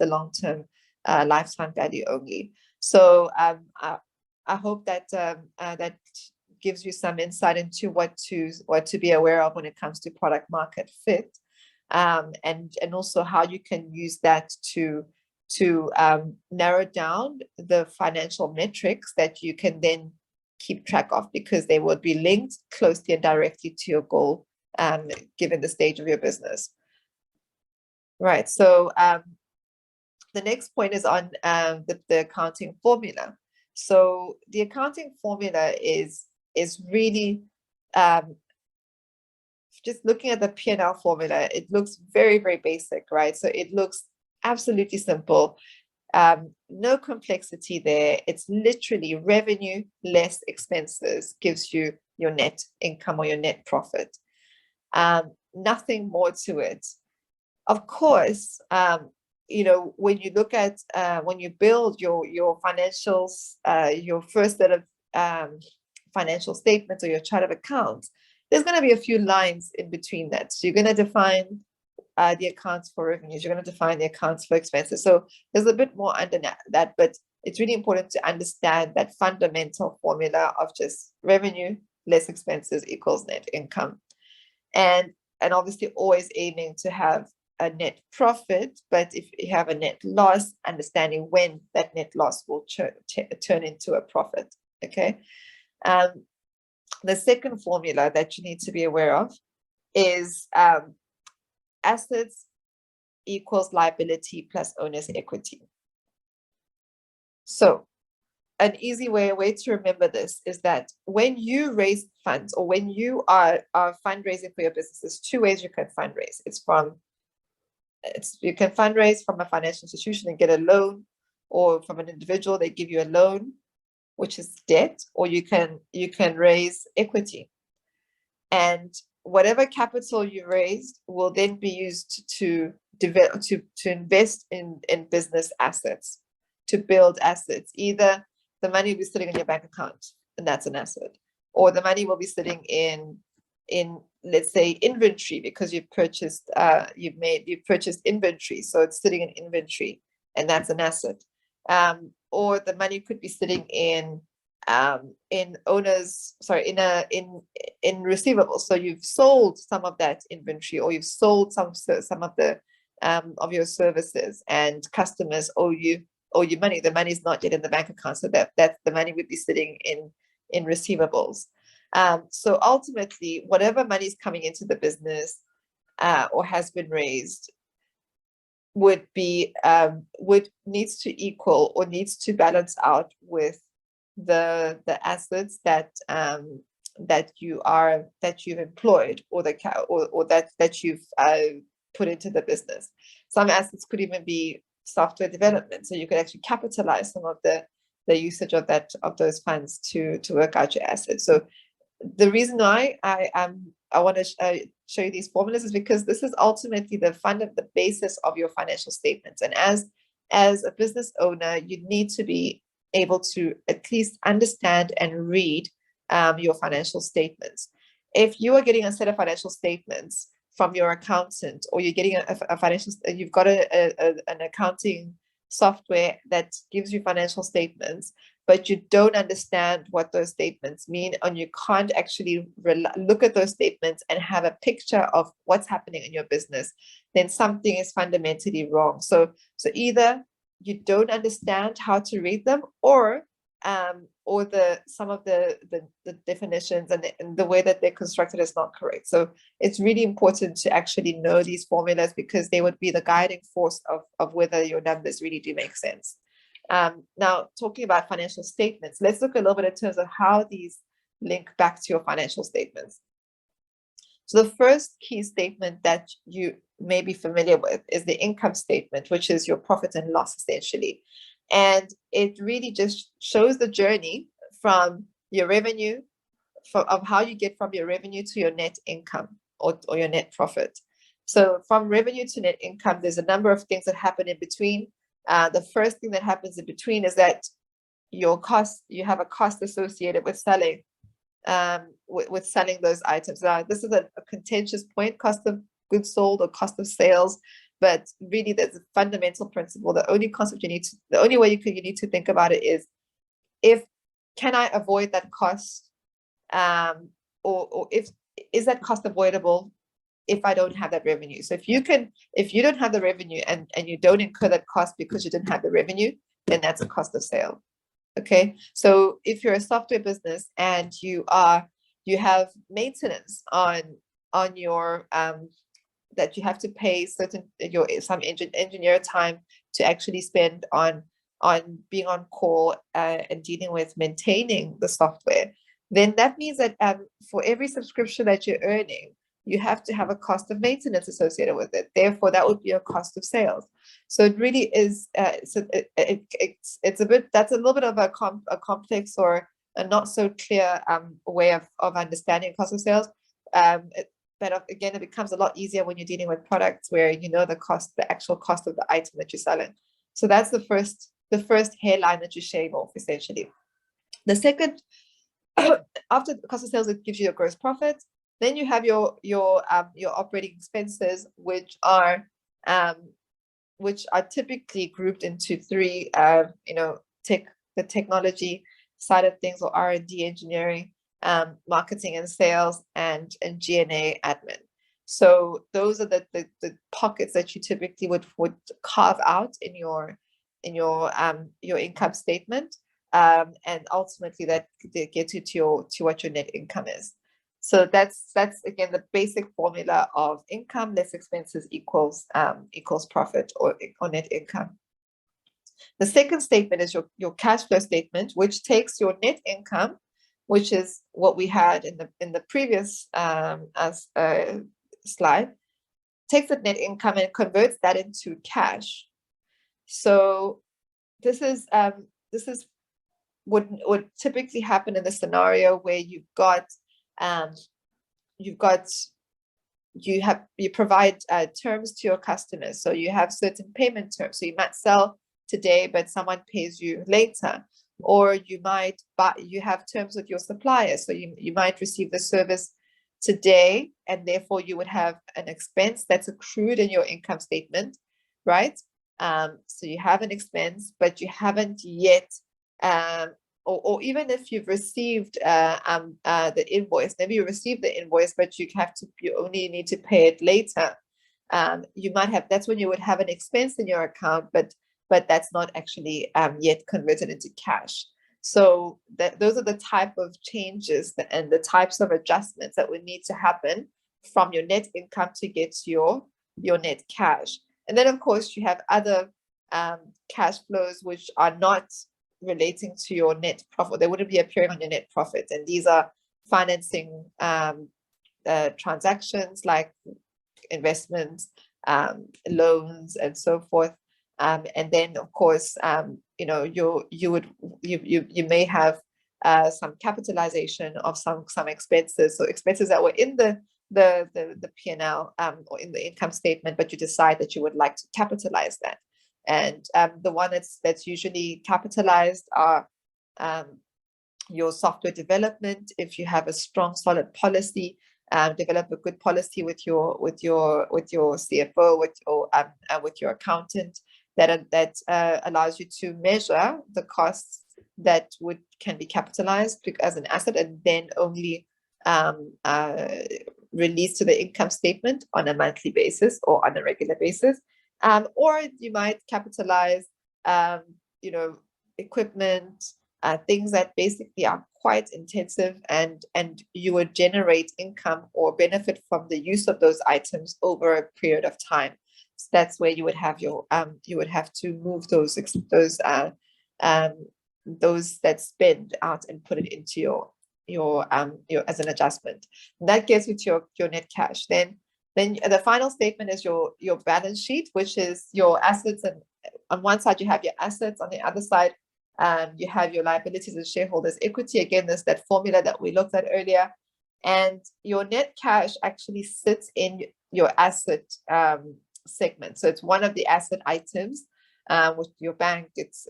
long-term lifetime value only. So I hope that that gives you some insight into what to be aware of when it comes to product market fit, and also how you can use that to narrow down the financial metrics that you can then keep track of, because they will be linked closely and directly to your goal, given the stage of your business. Right. So the next point is on the accounting formula. So the accounting formula is really just looking at the P&L formula. It looks very, very basic, right? So it looks absolutely simple. No complexity there. It's literally revenue less expenses gives you your net income or your net profit. Nothing more to it. Of course, when you look at when you build your financials, your first set of financial statements or your chart of accounts, there's going to be a few lines in between that. So you're going to define the accounts for revenues, you're going to define the accounts for expenses. So there's a bit more under that, but it's really important to understand that fundamental formula of just revenue less expenses equals net income. And obviously always aiming to have a net profit, but if you have a net loss, understanding when that net loss will turn into a profit. Okay. The second formula that you need to be aware of is assets equals liability plus owner's equity. So an easy way to remember this is that when you raise funds, or when you are fundraising for your business, there's two ways you can fundraise. You can fundraise from a financial institution and get a loan, or from an individual, they give you a loan, which is debt, or you can raise equity. And whatever capital you raised will then be used to develop, to invest in business assets, to build assets. Either the money will be sitting in your bank account, and that's an asset, or the money will be sitting in let's say inventory, because you've purchased inventory, so it's sitting in inventory, and that's an asset. Or the money could be sitting in receivables. So you've sold some of that inventory, or you've sold some of the of your services, and customers owe you or your money, the money is not yet in the bank account. So that the money would be sitting in receivables. So ultimately, whatever money is coming into the business or has been raised would needs to equal or needs to balance out with the assets that you've employed or that you've put into the business. Some assets could even be software development, so you could actually capitalize some of the usage of those funds to work out your assets. So the reason why I want to show you these formulas is because this is ultimately the basis of your financial statements. And as a business owner, you need to be able to at least understand and read your financial statements. If you are getting a set of financial statements from your accountant, or you're getting you've got an accounting software that gives you financial statements, but you don't understand what those statements mean, and you can't actually look at those statements and have a picture of what's happening in your business, then something is fundamentally wrong. So either you don't understand how to read them, or some of the definitions and the way that they're constructed is not correct. So it's really important to actually know these formulas, because they would be the guiding force of whether your numbers really do make sense. Now, talking about financial statements, let's look a little bit in terms of how these link back to your financial statements. So the first key statement that you may be familiar with is the income statement, which is your profit and loss, essentially. And it really just shows the journey from your revenue, of how you get from your revenue to your net income or your net profit. So from revenue to net income, there's a number of things that happen in between. The first thing that happens in between is that you have a cost associated with selling, with selling those items. Now, this is a contentious point, cost of goods sold or cost of sales, but really there's a fundamental principle. The only way you need to think about it is, can I avoid that cost, or is that cost avoidable if I don't have that revenue? So if you don't have the revenue and you don't incur that cost because you didn't have the revenue, then that's a cost of sale. Okay, so if you're a software business and you have maintenance on your that you have to pay some engineer time to actually spend on being on call and dealing with maintaining the software, then that means that for every subscription that you're earning, you have to have a cost of maintenance associated with it. Therefore, that would be a cost of sales. So it really is. That's a little bit of a complex or a not so clear way of understanding cost of sales. But again, it becomes a lot easier when you're dealing with products where you know the actual cost of the item that you're selling. So that's the first hairline that you shave off, essentially. The second, after the cost of sales, it gives you your gross profit. Then you have your operating expenses, which are typically grouped into three. The technology side of things, or R&D, engineering, marketing and sales, and G&A admin. So those are the pockets that you typically would carve out in your income statement, and ultimately that gets you to what your net income is. So that's again the basic formula of income less expenses equals profit or net income. The second statement is your cash flow statement, which takes your net income, which is what we had in the previous slide, takes the net income and converts that into cash. So this is would typically happen in the scenario where you provide terms to your customers. So you have certain payment terms. So you might sell today, but someone pays you later. Or you have terms with your suppliers. So you might receive the service today, and therefore you would have an expense that's accrued in your income statement, right? So you have an expense, but you haven't yet, or even if you've received the invoice, maybe you received the invoice, but you only need to pay it later. You might have, that's when you would have an expense in your account, but but that's not actually yet converted into cash. So those are the type of changes and the types of adjustments that would need to happen from your net income to get to your net cash. And then, of course, you have other cash flows which are not relating to your net profit. They wouldn't be appearing on your net profit. And these are financing transactions like investments, loans, and so forth. And then, of course, you may have some capitalization of some expenses. So expenses that were in the P&L or in the income statement, but you decide that you would like to capitalize that. And the one that's usually capitalized are your software development. If you have a strong, solid policy, develop a good policy with your CFO, with your accountant, that allows you to measure the costs that can be capitalized as an asset, and then only released to the income statement on a monthly basis or on a regular basis. Or you might capitalize, equipment, things that basically are quite intensive, and you would generate income or benefit from the use of those items over a period of time. So that's where you would have you would have to move those that spend out and put it into your as an adjustment. And that gets you to your net cash. Then the final statement is your balance sheet, which is your assets. And on one side you have your assets, on the other side you have your liabilities and shareholders' equity. Again, there's that formula that we looked at earlier. And your net cash actually sits in your asset segment. So it's one of the asset items with your bank. It's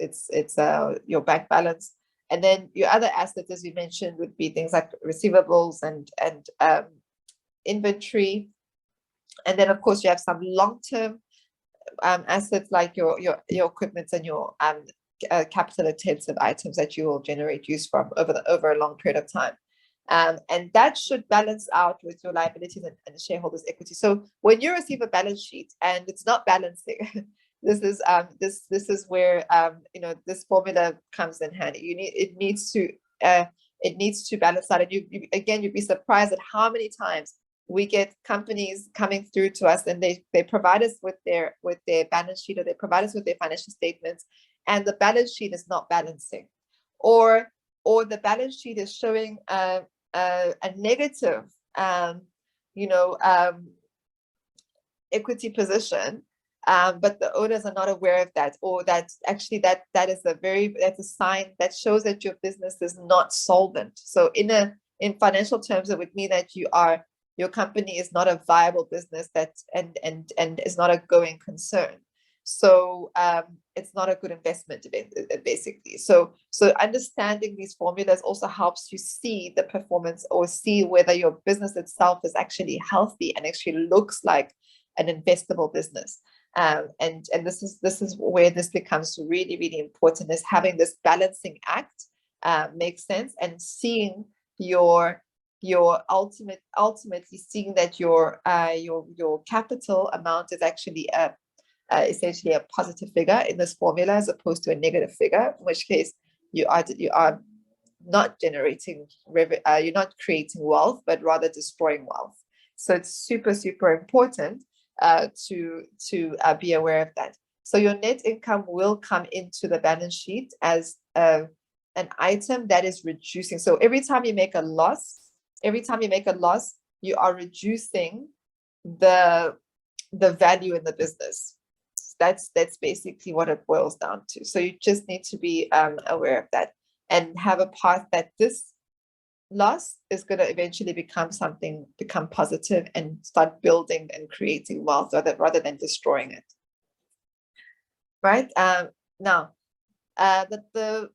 your bank balance. And then your other assets, as you mentioned, would be things like receivables and inventory. And then, of course, you have some long-term assets like your equipment and your capital-intensive items that you will generate use from over a long period of time. And that should balance out with your liabilities and shareholders' equity. So when you receive a balance sheet and it's not balancing, this is where this formula comes in handy. It needs to balance out. And you'd be surprised at how many times we get companies coming through to us, and they provide us with their balance sheet, or they provide us with their financial statements, and the balance sheet is not balancing, or the balance sheet is showing a negative equity position, but the owners are not aware of that, or that's actually that's a sign that shows that your business is not solvent. So in financial terms, it would mean that your company is not a viable business and is not a going concern. So it's not a good investment, basically. So understanding these formulas also helps you see the performance, or see whether your business itself is actually healthy and actually looks like an investable business. And this is where this becomes really, really important, is having this balancing act makes sense, and seeing ultimately seeing that your capital amount is actually essentially a positive figure in this formula, as opposed to a negative figure, in which case you are not generating you're not creating wealth, but rather destroying wealth. So it's super, super important to be aware of that. So your net income will come into the balance sheet as an item that is reducing. So every time you make a loss, you are reducing the value in the business. That's basically what it boils down to. So you just need to be aware of that, and have a path that this loss is going to eventually become positive, and start building and creating wealth rather than destroying it. Right? Now, the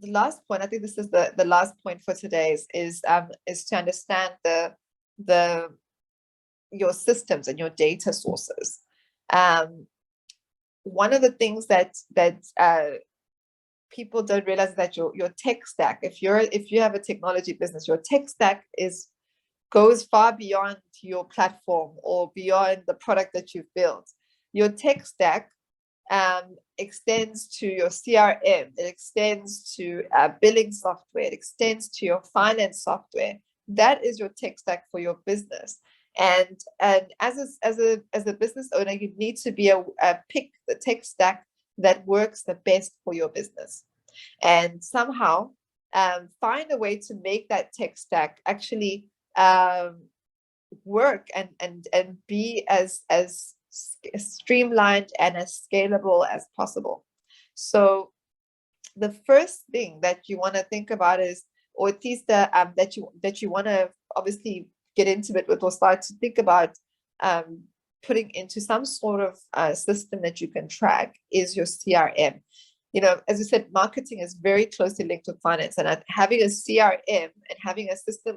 last point, I think this is the last point for today, is to understand your systems and your data sources. One of the things that people don't realize is that your tech stack, if you have a technology business, your tech stack goes far beyond your platform or beyond the product that you've built. Your tech stack extends to your CRM, it extends to billing software, it extends to your finance software. That is your tech stack for your business. And as a business owner, you need to be pick the tech stack that works the best for your business, and somehow find a way to make that tech stack actually work and be as streamlined and as scalable as possible. So the first thing that you want to think about is, or at least that you want to obviously get into it with, or start to think about putting into some sort of system that you can track, is your CRM. You know, as you said, marketing is very closely linked with finance, and having a CRM and having a system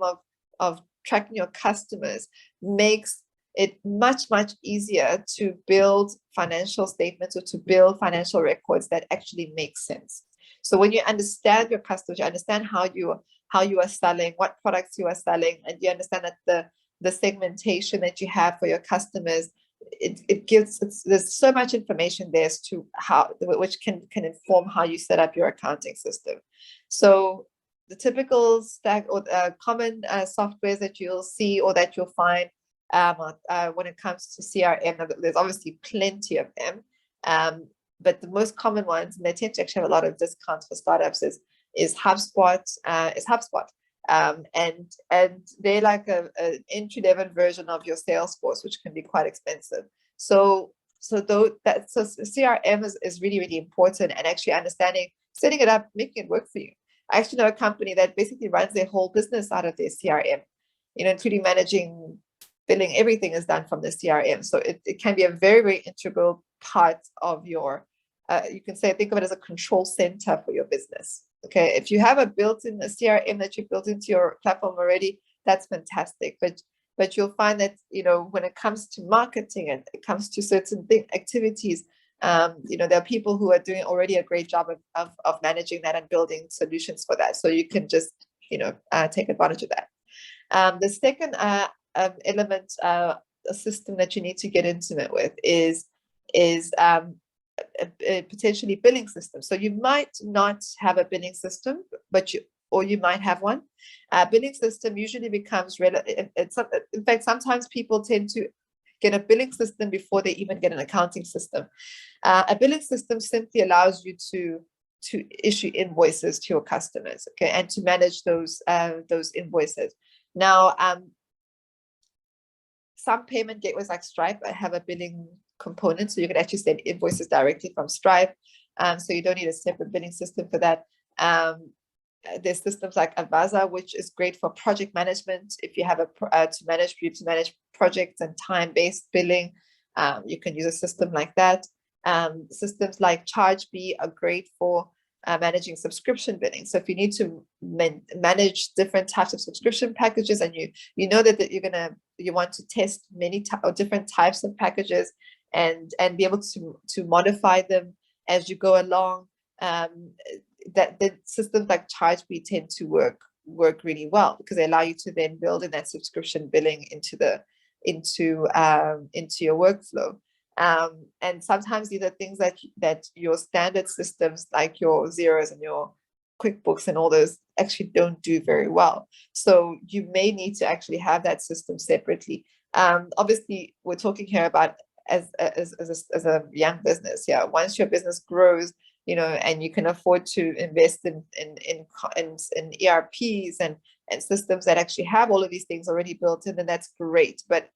of tracking your customers makes it much easier to build financial statements or to build financial records that actually make sense. So when you understand your customers, you understand how you are selling, what products you are selling, and you understand that the segmentation that you have for your customers, there's so much information there as to how, which can inform how you set up your accounting system. So the typical stack or common softwares that you'll see or that you'll find when it comes to CRM, there's obviously plenty of them, but the most common ones, and they tend to actually have a lot of discounts for startups, is HubSpot. And they're like an entry-level version of your Salesforce, which can be quite expensive. So CRM is really important, and actually understanding, setting it up, making it work for you. I actually know a company that basically runs their whole business out of their CRM, including managing, billing, everything is done from the CRM. So it can be a very integral part of your, you can say, think of it as a control center for your business. Okay, if you have a CRM that you built into your platform already, that's fantastic. But you'll find that, when it comes to marketing and it comes to certain activities, there are people who are doing already a great job of managing that and building solutions for that. So you can just, take advantage of that. The second element, a system that you need to get intimate with is a potentially billing system. So you might not have a billing system, or you might have one. Billing system usually becomes relevant. In fact, sometimes people tend to get a billing system before they even get an accounting system. A billing system simply allows you to issue invoices to your customers, okay, and to manage those invoices. Now, some payment gateways like Stripe have a billing component, so you can actually send invoices directly from Stripe. So you don't need a separate billing system for that. There's systems like Avaza, which is great for project management. If you have to manage projects and time-based billing, you can use a system like that. Systems like ChargeBee are great for managing subscription billing. So if you need to manage different types of subscription packages, and you know that you want to test many different types of packages and be able to modify them as you go along, that the systems like ChargeBee tend to work really well, because they allow you to then build in that subscription billing into your workflow. And sometimes these are things that your standard systems like your Xeros and your QuickBooks and all those actually don't do very well. So you may need to actually have that system separately. Obviously, we're talking here about as a young business. Yeah, once your business grows, and you can afford to invest in ERPs and systems that actually have all of these things already built in, then that's great. But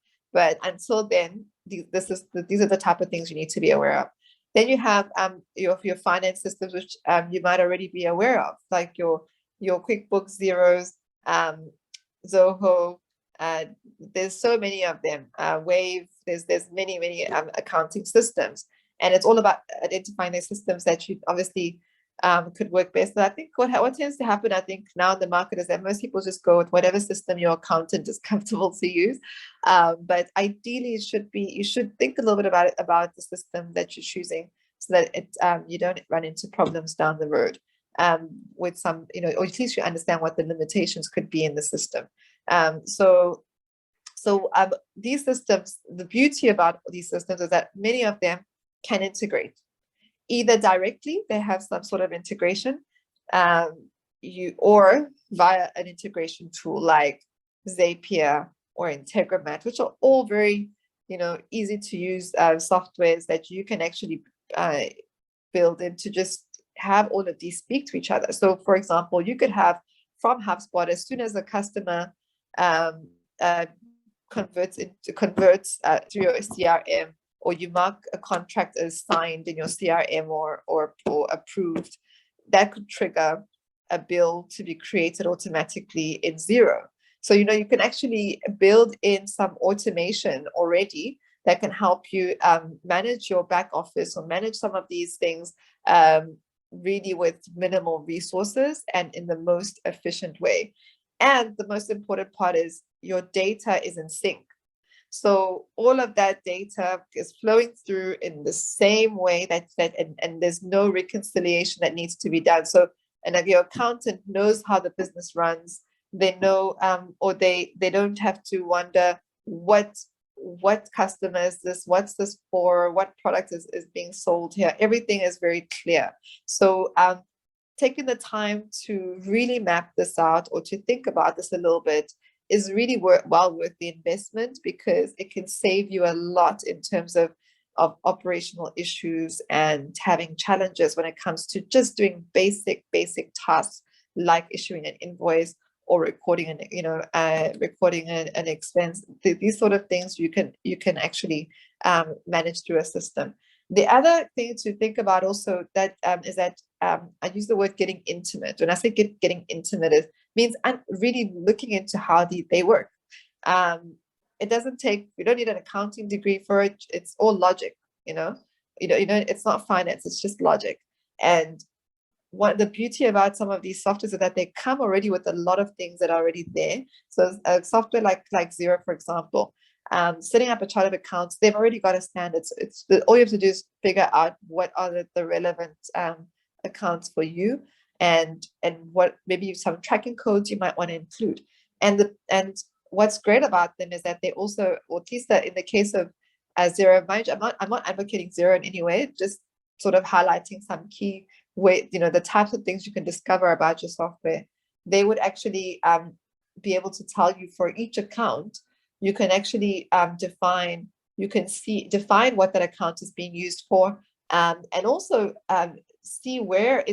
until then, these are the type of things you need to be aware of. Then you have your finance systems, which you might already be aware of, like your QuickBooks, Xeros, Zoho. There's so many of them. Wave. There's many accounting systems, and it's all about identifying the systems that you obviously could work best. But I think what tends to happen, I think now in the market, is that most people just go with whatever system your accountant is comfortable to use. But ideally, you should think a little bit about the system that you're choosing, so that you don't run into problems down the road with some, or at least you understand what the limitations could be in the system. So these systems, the beauty about these systems is that many of them can integrate. either directly, they have some sort of integration, or via an integration tool like Zapier or Integramat, which are all very, easy to use softwares that you can actually build in to just have all of these speak to each other. So for example, you could have from HubSpot, as soon as a customer converts through your CRM, or you mark a contract as signed in your CRM or approved, that could trigger a bill to be created automatically in Xero. So, you can actually build in some automation already that can help you manage your back office or manage some of these things really with minimal resources and in the most efficient way. And the most important part is your data is in sync. So all of that data is flowing through in the same way and there's no reconciliation that needs to be done. So, and if your accountant knows how the business runs, they know, or they don't have to wonder what customer is this, what's this for, what product is being sold here. Everything is very clear. So taking the time to really map this out or to think about this a little bit is really well worth the investment, because it can save you a lot in terms of operational issues and having challenges when it comes to just doing basic tasks like issuing an invoice or recording an expense. These sort of things you can actually manage through a system. The other thing to think about also that is that I use the word getting intimate. When I say getting intimate, it means I'm really looking into how they work. It doesn't take, you don't need an accounting degree for it. It's all logic, it's not finance, it's just logic. And what the beauty about some of these softwares is that they come already with a lot of things that are already there. So a software like Xero, for example, setting up a chart of accounts, they've already got a standard. So all you have to do is figure out what are the relevant accounts for you, and what maybe some tracking codes you might want to include. And what's great about them is that they also, or at least in the case of Xero, I'm not advocating Xero in any way, just sort of highlighting some key way, the types of things you can discover about your software. They would actually be able to tell you for each account, you can actually define what that account is being used for, and also see where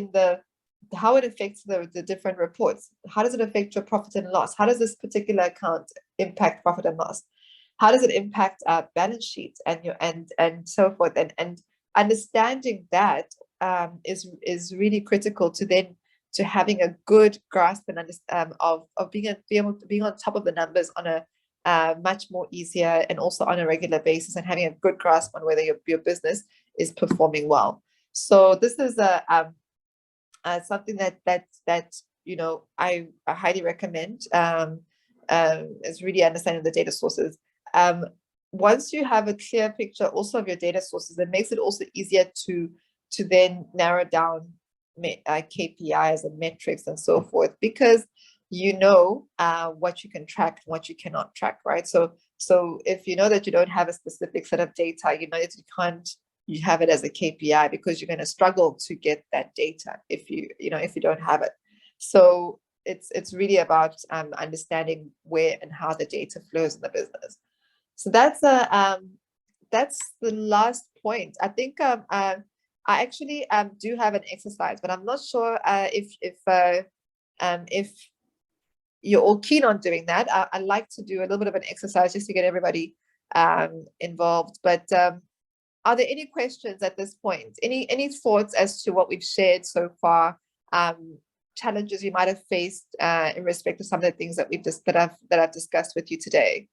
how it affects the different reports. How does it affect your profit and loss? How does this particular account impact profit and loss? How does it impact balance sheets and so forth? And understanding that is really critical to having a good grasp and of being on top of the numbers on a much more easier and also on a regular basis, and having a good grasp on whether your business is performing well. So this is something that I highly recommend, is really understanding the data sources. Once you have a clear picture also of your data sources, it makes it also easier to then narrow down KPIs and metrics and so forth, because what you can track and what you cannot track, right? So if you know that you don't have a specific set of data, you have it as a KPI, because you're going to struggle to get that data if you don't have it. So it's really about understanding where and how the data flows in the business. So that's the last point. I think I actually do have an exercise, but I'm not sure if you're all keen on doing that. I like to do a little bit of an exercise just to get everybody involved. But are there any questions at this point? Any thoughts as to what we've shared so far? Challenges you might have faced in respect to some of the things that I've discussed with you today?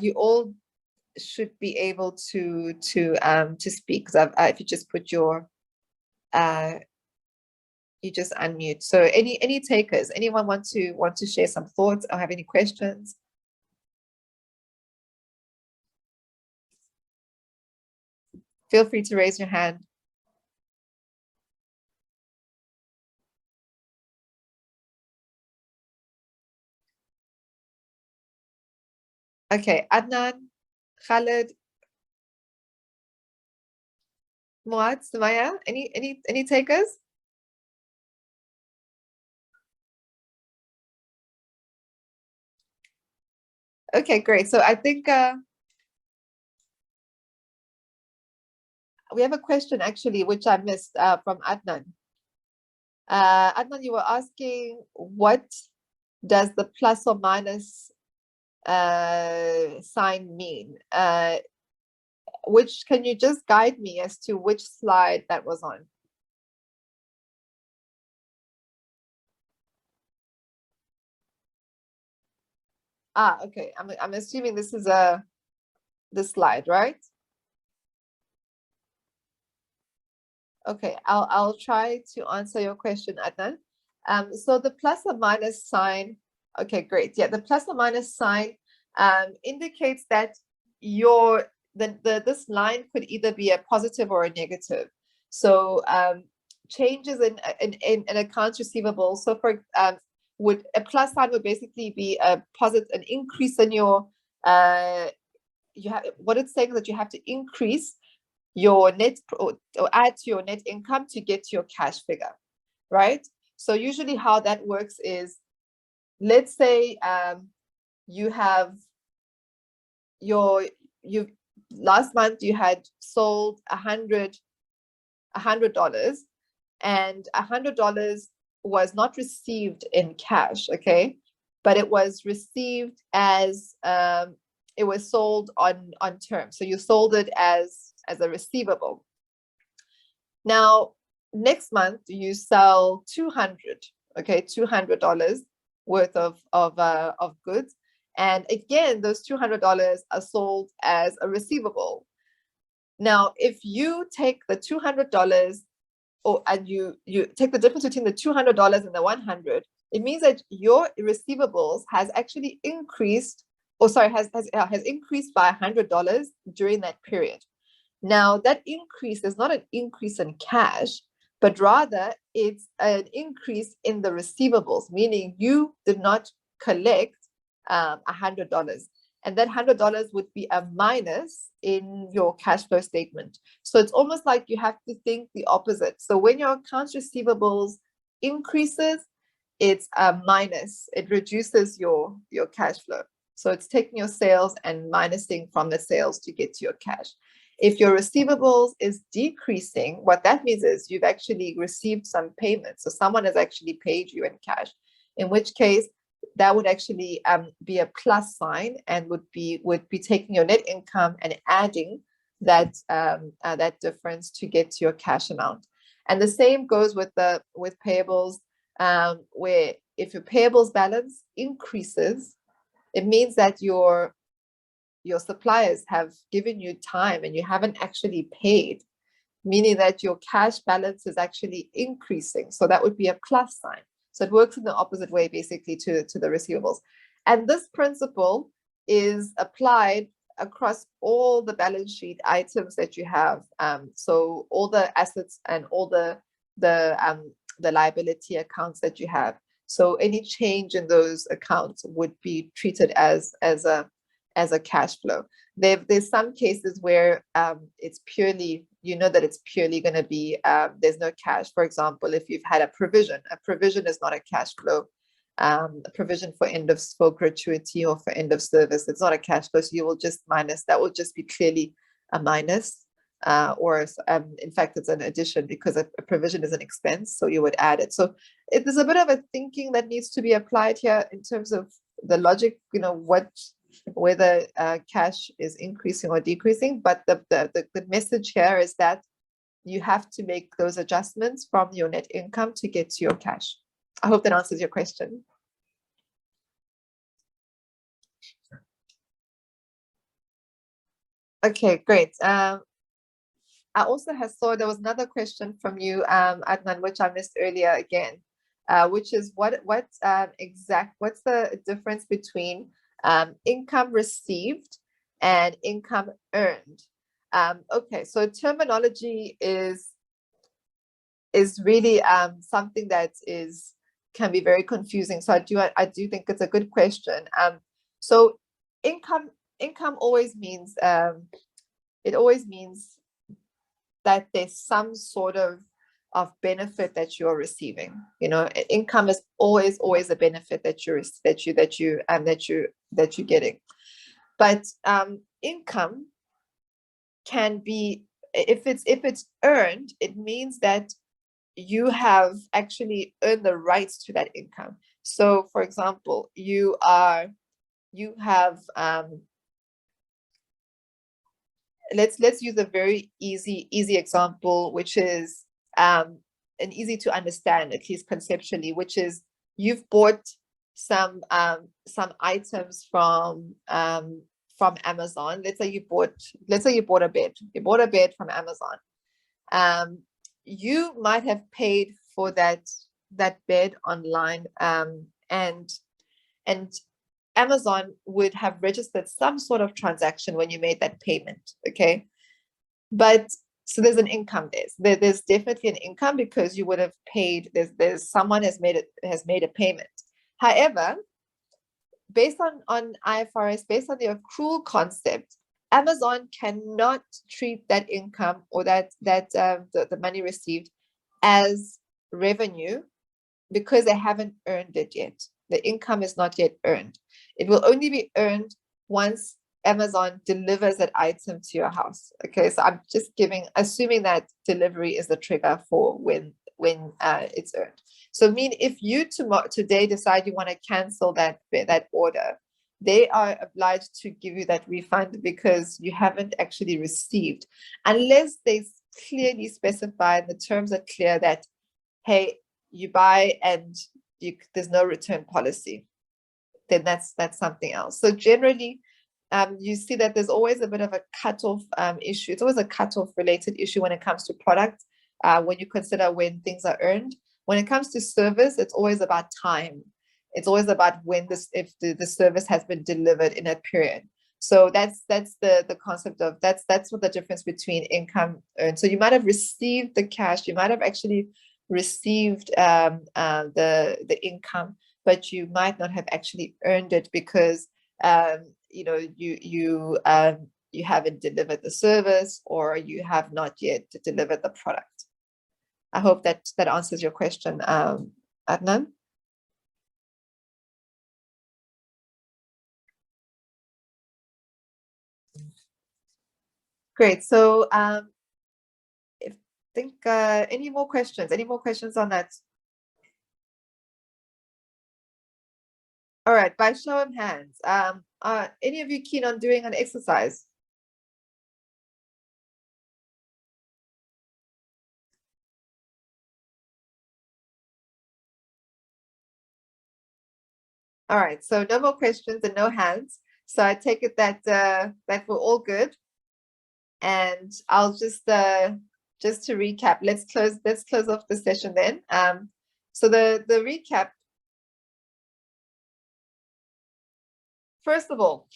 You all should be able to speak, because if you just put your you just unmute. So any takers? Anyone want to share some thoughts or have any questions? Feel free to raise your hand. Okay, Adnan, Khaled, Muad, Sumaya, any takers? Okay, great. So I think we have a question actually, which I missed from Adnan. Adnan, you were asking, what does the plus or minus sign mean? Which, can you just guide me as to which slide that was on? Okay. I'm assuming this is this slide, right? Okay, I'll try to answer your question, Adnan. So the plus or minus sign, okay, great. Yeah, the plus or minus sign indicates that this line could either be a positive or a negative. So changes in accounts receivable. So for would a plus sign would basically be a positive, an increase in your what it's saying is that you have to increase your net or add to your net income to get to your cash figure, right? So usually how that works is, let's say you have last month you had sold $100, and $100 was not received in cash, okay, but it was received as it was sold on term. So you sold it as a receivable. Now next month you sell $200 worth of goods, and again those $200 are sold as a receivable. Now if you take the $200 and you take the difference between the $200 and the 100, it means that your receivables has actually increased, has increased by $100 during that period. Now that increase is not an increase in cash, but rather it's an increase in the receivables, meaning you did not collect $100. And that $100 would be a minus in your cash flow statement. So it's almost like you have to think the opposite. So when your accounts receivables increases, it's a minus. It reduces your cash flow. So it's taking your sales and minusing from the sales to get to your cash. If your receivables is decreasing, what that means is you've actually received some payments. So someone has actually paid you in cash, in which case that would actually be a plus sign and would be taking your net income and adding that difference to get to your cash amount. And the same goes with payables, where if your payables balance increases, it means that your suppliers have given you time and you haven't actually paid, meaning that your cash balance is actually increasing. So that would be a plus sign. So it works in the opposite way, basically, to the receivables. And this principle is applied across all the balance sheet items that you have. So all the assets and all the liability accounts that you have. So any change in those accounts would be treated as a cash flow. There's some cases where it's purely, that it's purely going to be, there's no cash. For example, if you've had a provision is not a cash flow. A provision for gratuity or for end of service, it's not a cash flow. So you will just minus, that will just be clearly a minus, or in fact, it's an addition because a provision is an expense. So you would add it. So there's a bit of a thinking that needs to be applied here in terms of the logic, whether cash is increasing or decreasing. But the message here is that you have to make those adjustments from your net income to get to your cash. I hope that answers your question. Okay, great. I also saw there was another question from you, Adnan, which I missed earlier again, which is what's the difference between income received and income earned? Okay, so terminology is really something that can be very confusing. So I do think it's a good question. So income always means it always means that there's some sort of benefit that you're receiving. Income is always a benefit that you're getting. But income can be, if it's earned, it means that you have actually earned the rights to that income. So, for example, you have let's use a very easy example, which is and easy to understand, at least conceptually, which is you've bought some items from Amazon. Let's say you bought a bed. You bought a bed from Amazon. You might have paid for that bed online, and Amazon would have registered some sort of transaction when you made that payment. Okay, but so there's an income there. There's definitely an income because you would have paid. There's someone has made a payment. However, based on IFRS, based on the accrual concept, Amazon cannot treat that income or the money received as revenue because they haven't earned it yet. The income is not yet earned. It will only be earned once Amazon delivers that item to your house. Okay, so I'm just assuming that delivery is the trigger for when it's earned. So if you today decide you want to cancel that order, they are obliged to give you that refund because you haven't actually received, unless they clearly specify, the terms are clear that, hey, you buy and there's no return policy, then that's something else. So generally, you see that there's always a bit of a cutoff issue. It's always a cutoff related issue when it comes to product, when you consider when things are earned. When it comes to service, it's always about time. It's always about if the service has been delivered in a period. So that's the concept of that's what the difference between income earned. So you might have received the cash, you might have actually received the income, but you might not have actually earned it because you haven't delivered the service, or you have not yet delivered the product. I hope that answers your question, Adnan. Great. So any more questions? Any more questions on that? All right, by show of hands, are any of you keen on doing an exercise? All right, so no more questions and no hands. So I take it that we're all good. And I'll just to recap, let's close off the session then. So the recap. First of all,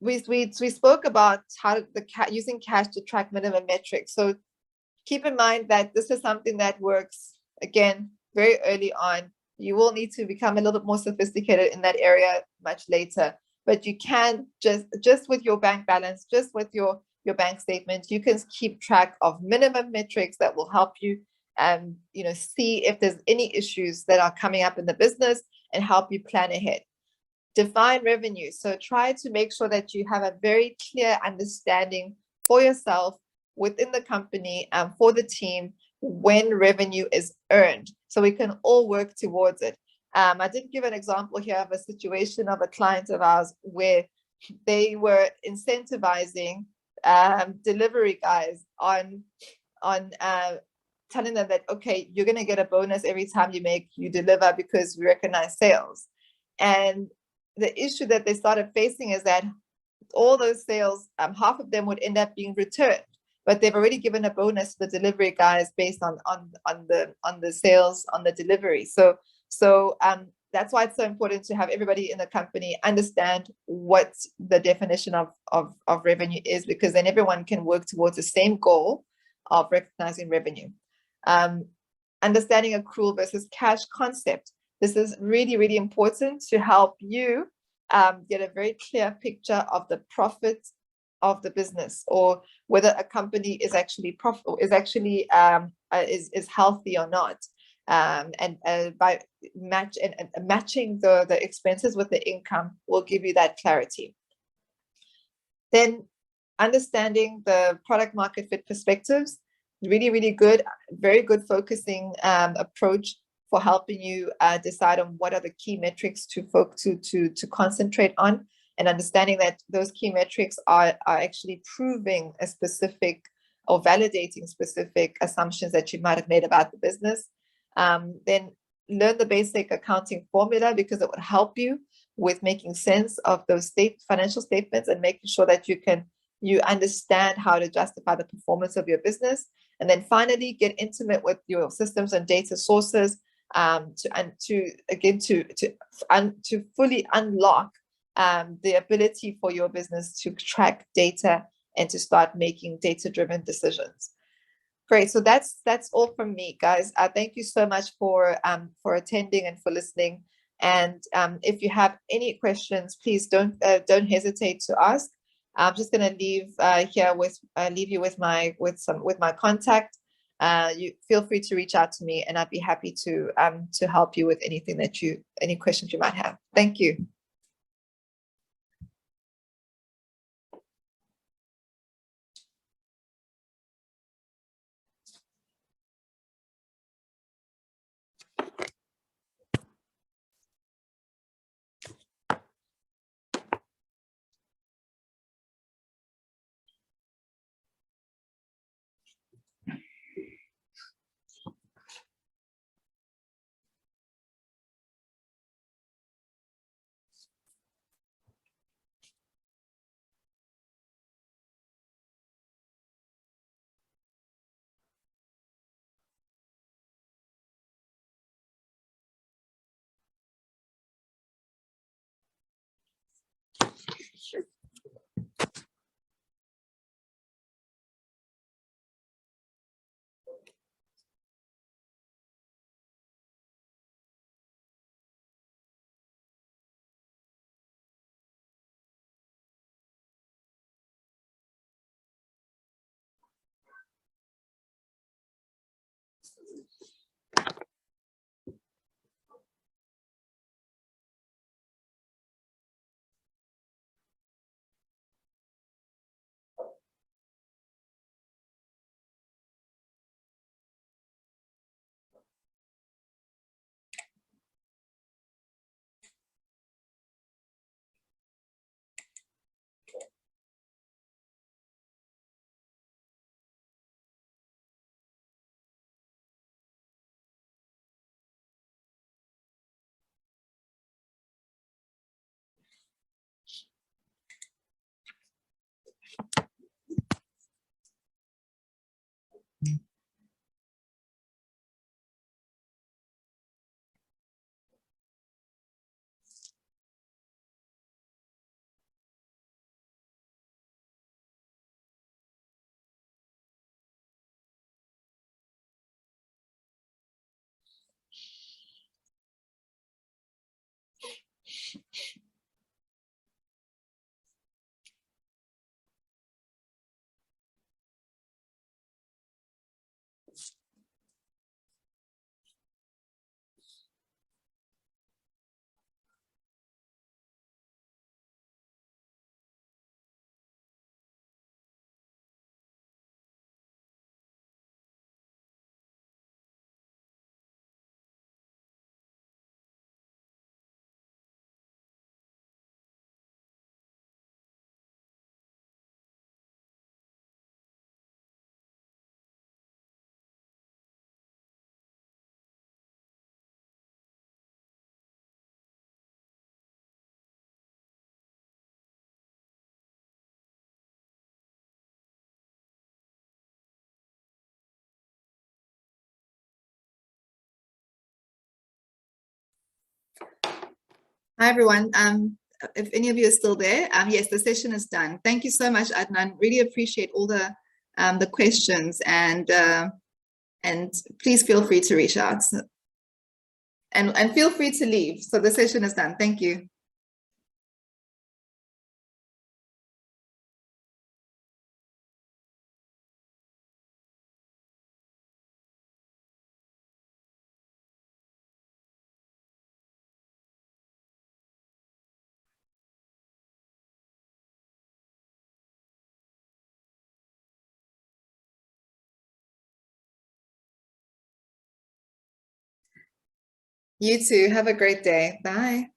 we spoke about how using cash to track minimum metrics. So keep in mind that this is something that works, again, very early on. You will need to become a little bit more sophisticated in that area much later. But you can just with your bank balance, just with your bank statement, you can keep track of minimum metrics that will help you see if there's any issues that are coming up in the business and help you plan ahead. Define revenue. So try to make sure that you have a very clear understanding for yourself, within the company, and for the team, when revenue is earned, so we can all work towards it. I did give an example here of a situation of a client of ours where they were incentivizing delivery guys on telling them that, okay, you're going to get a bonus every time you deliver because we recognize sales. And the issue that they started facing is that all those sales, half of them would end up being returned, but they've already given a bonus to the delivery guys based on the sales on the delivery. So that's why it's so important to have everybody in the company understand what the definition of revenue is, because then everyone can work towards the same goal of recognizing revenue. Understanding accrual versus cash concept. This is really, really important to help you get a very clear picture of the profit of the business, or whether a company is actually profitable, is actually is healthy or not. And by matching the expenses with the income will give you that clarity. Then understanding the product market fit perspectives, really, really good, very good focusing approach for helping you decide on what are the key metrics to concentrate on, and understanding that those key metrics are actually proving a specific or validating specific assumptions that you might have made about the business. Then learn the basic accounting formula, because it would help you with making sense of those financial statements and making sure that you understand how to justify the performance of your business. And then finally, get intimate with your systems and data sources to fully unlock the ability for your business to track data and to start making data-driven decisions. Great. So that's all from me, guys. Thank you so much for attending and for listening. And if you have any questions, please don't hesitate to ask. I'm just going to leave you with my contact. You feel free to reach out to me, and I'd be happy to help you with any questions you might have. Thank you. Hi, everyone. If any of you are still there, yes, the session is done. Thank you so much, Adnan. Really appreciate all the questions, and please feel free to reach out, and feel free to leave. So the session is done. Thank you. You too. Have a great day. Bye.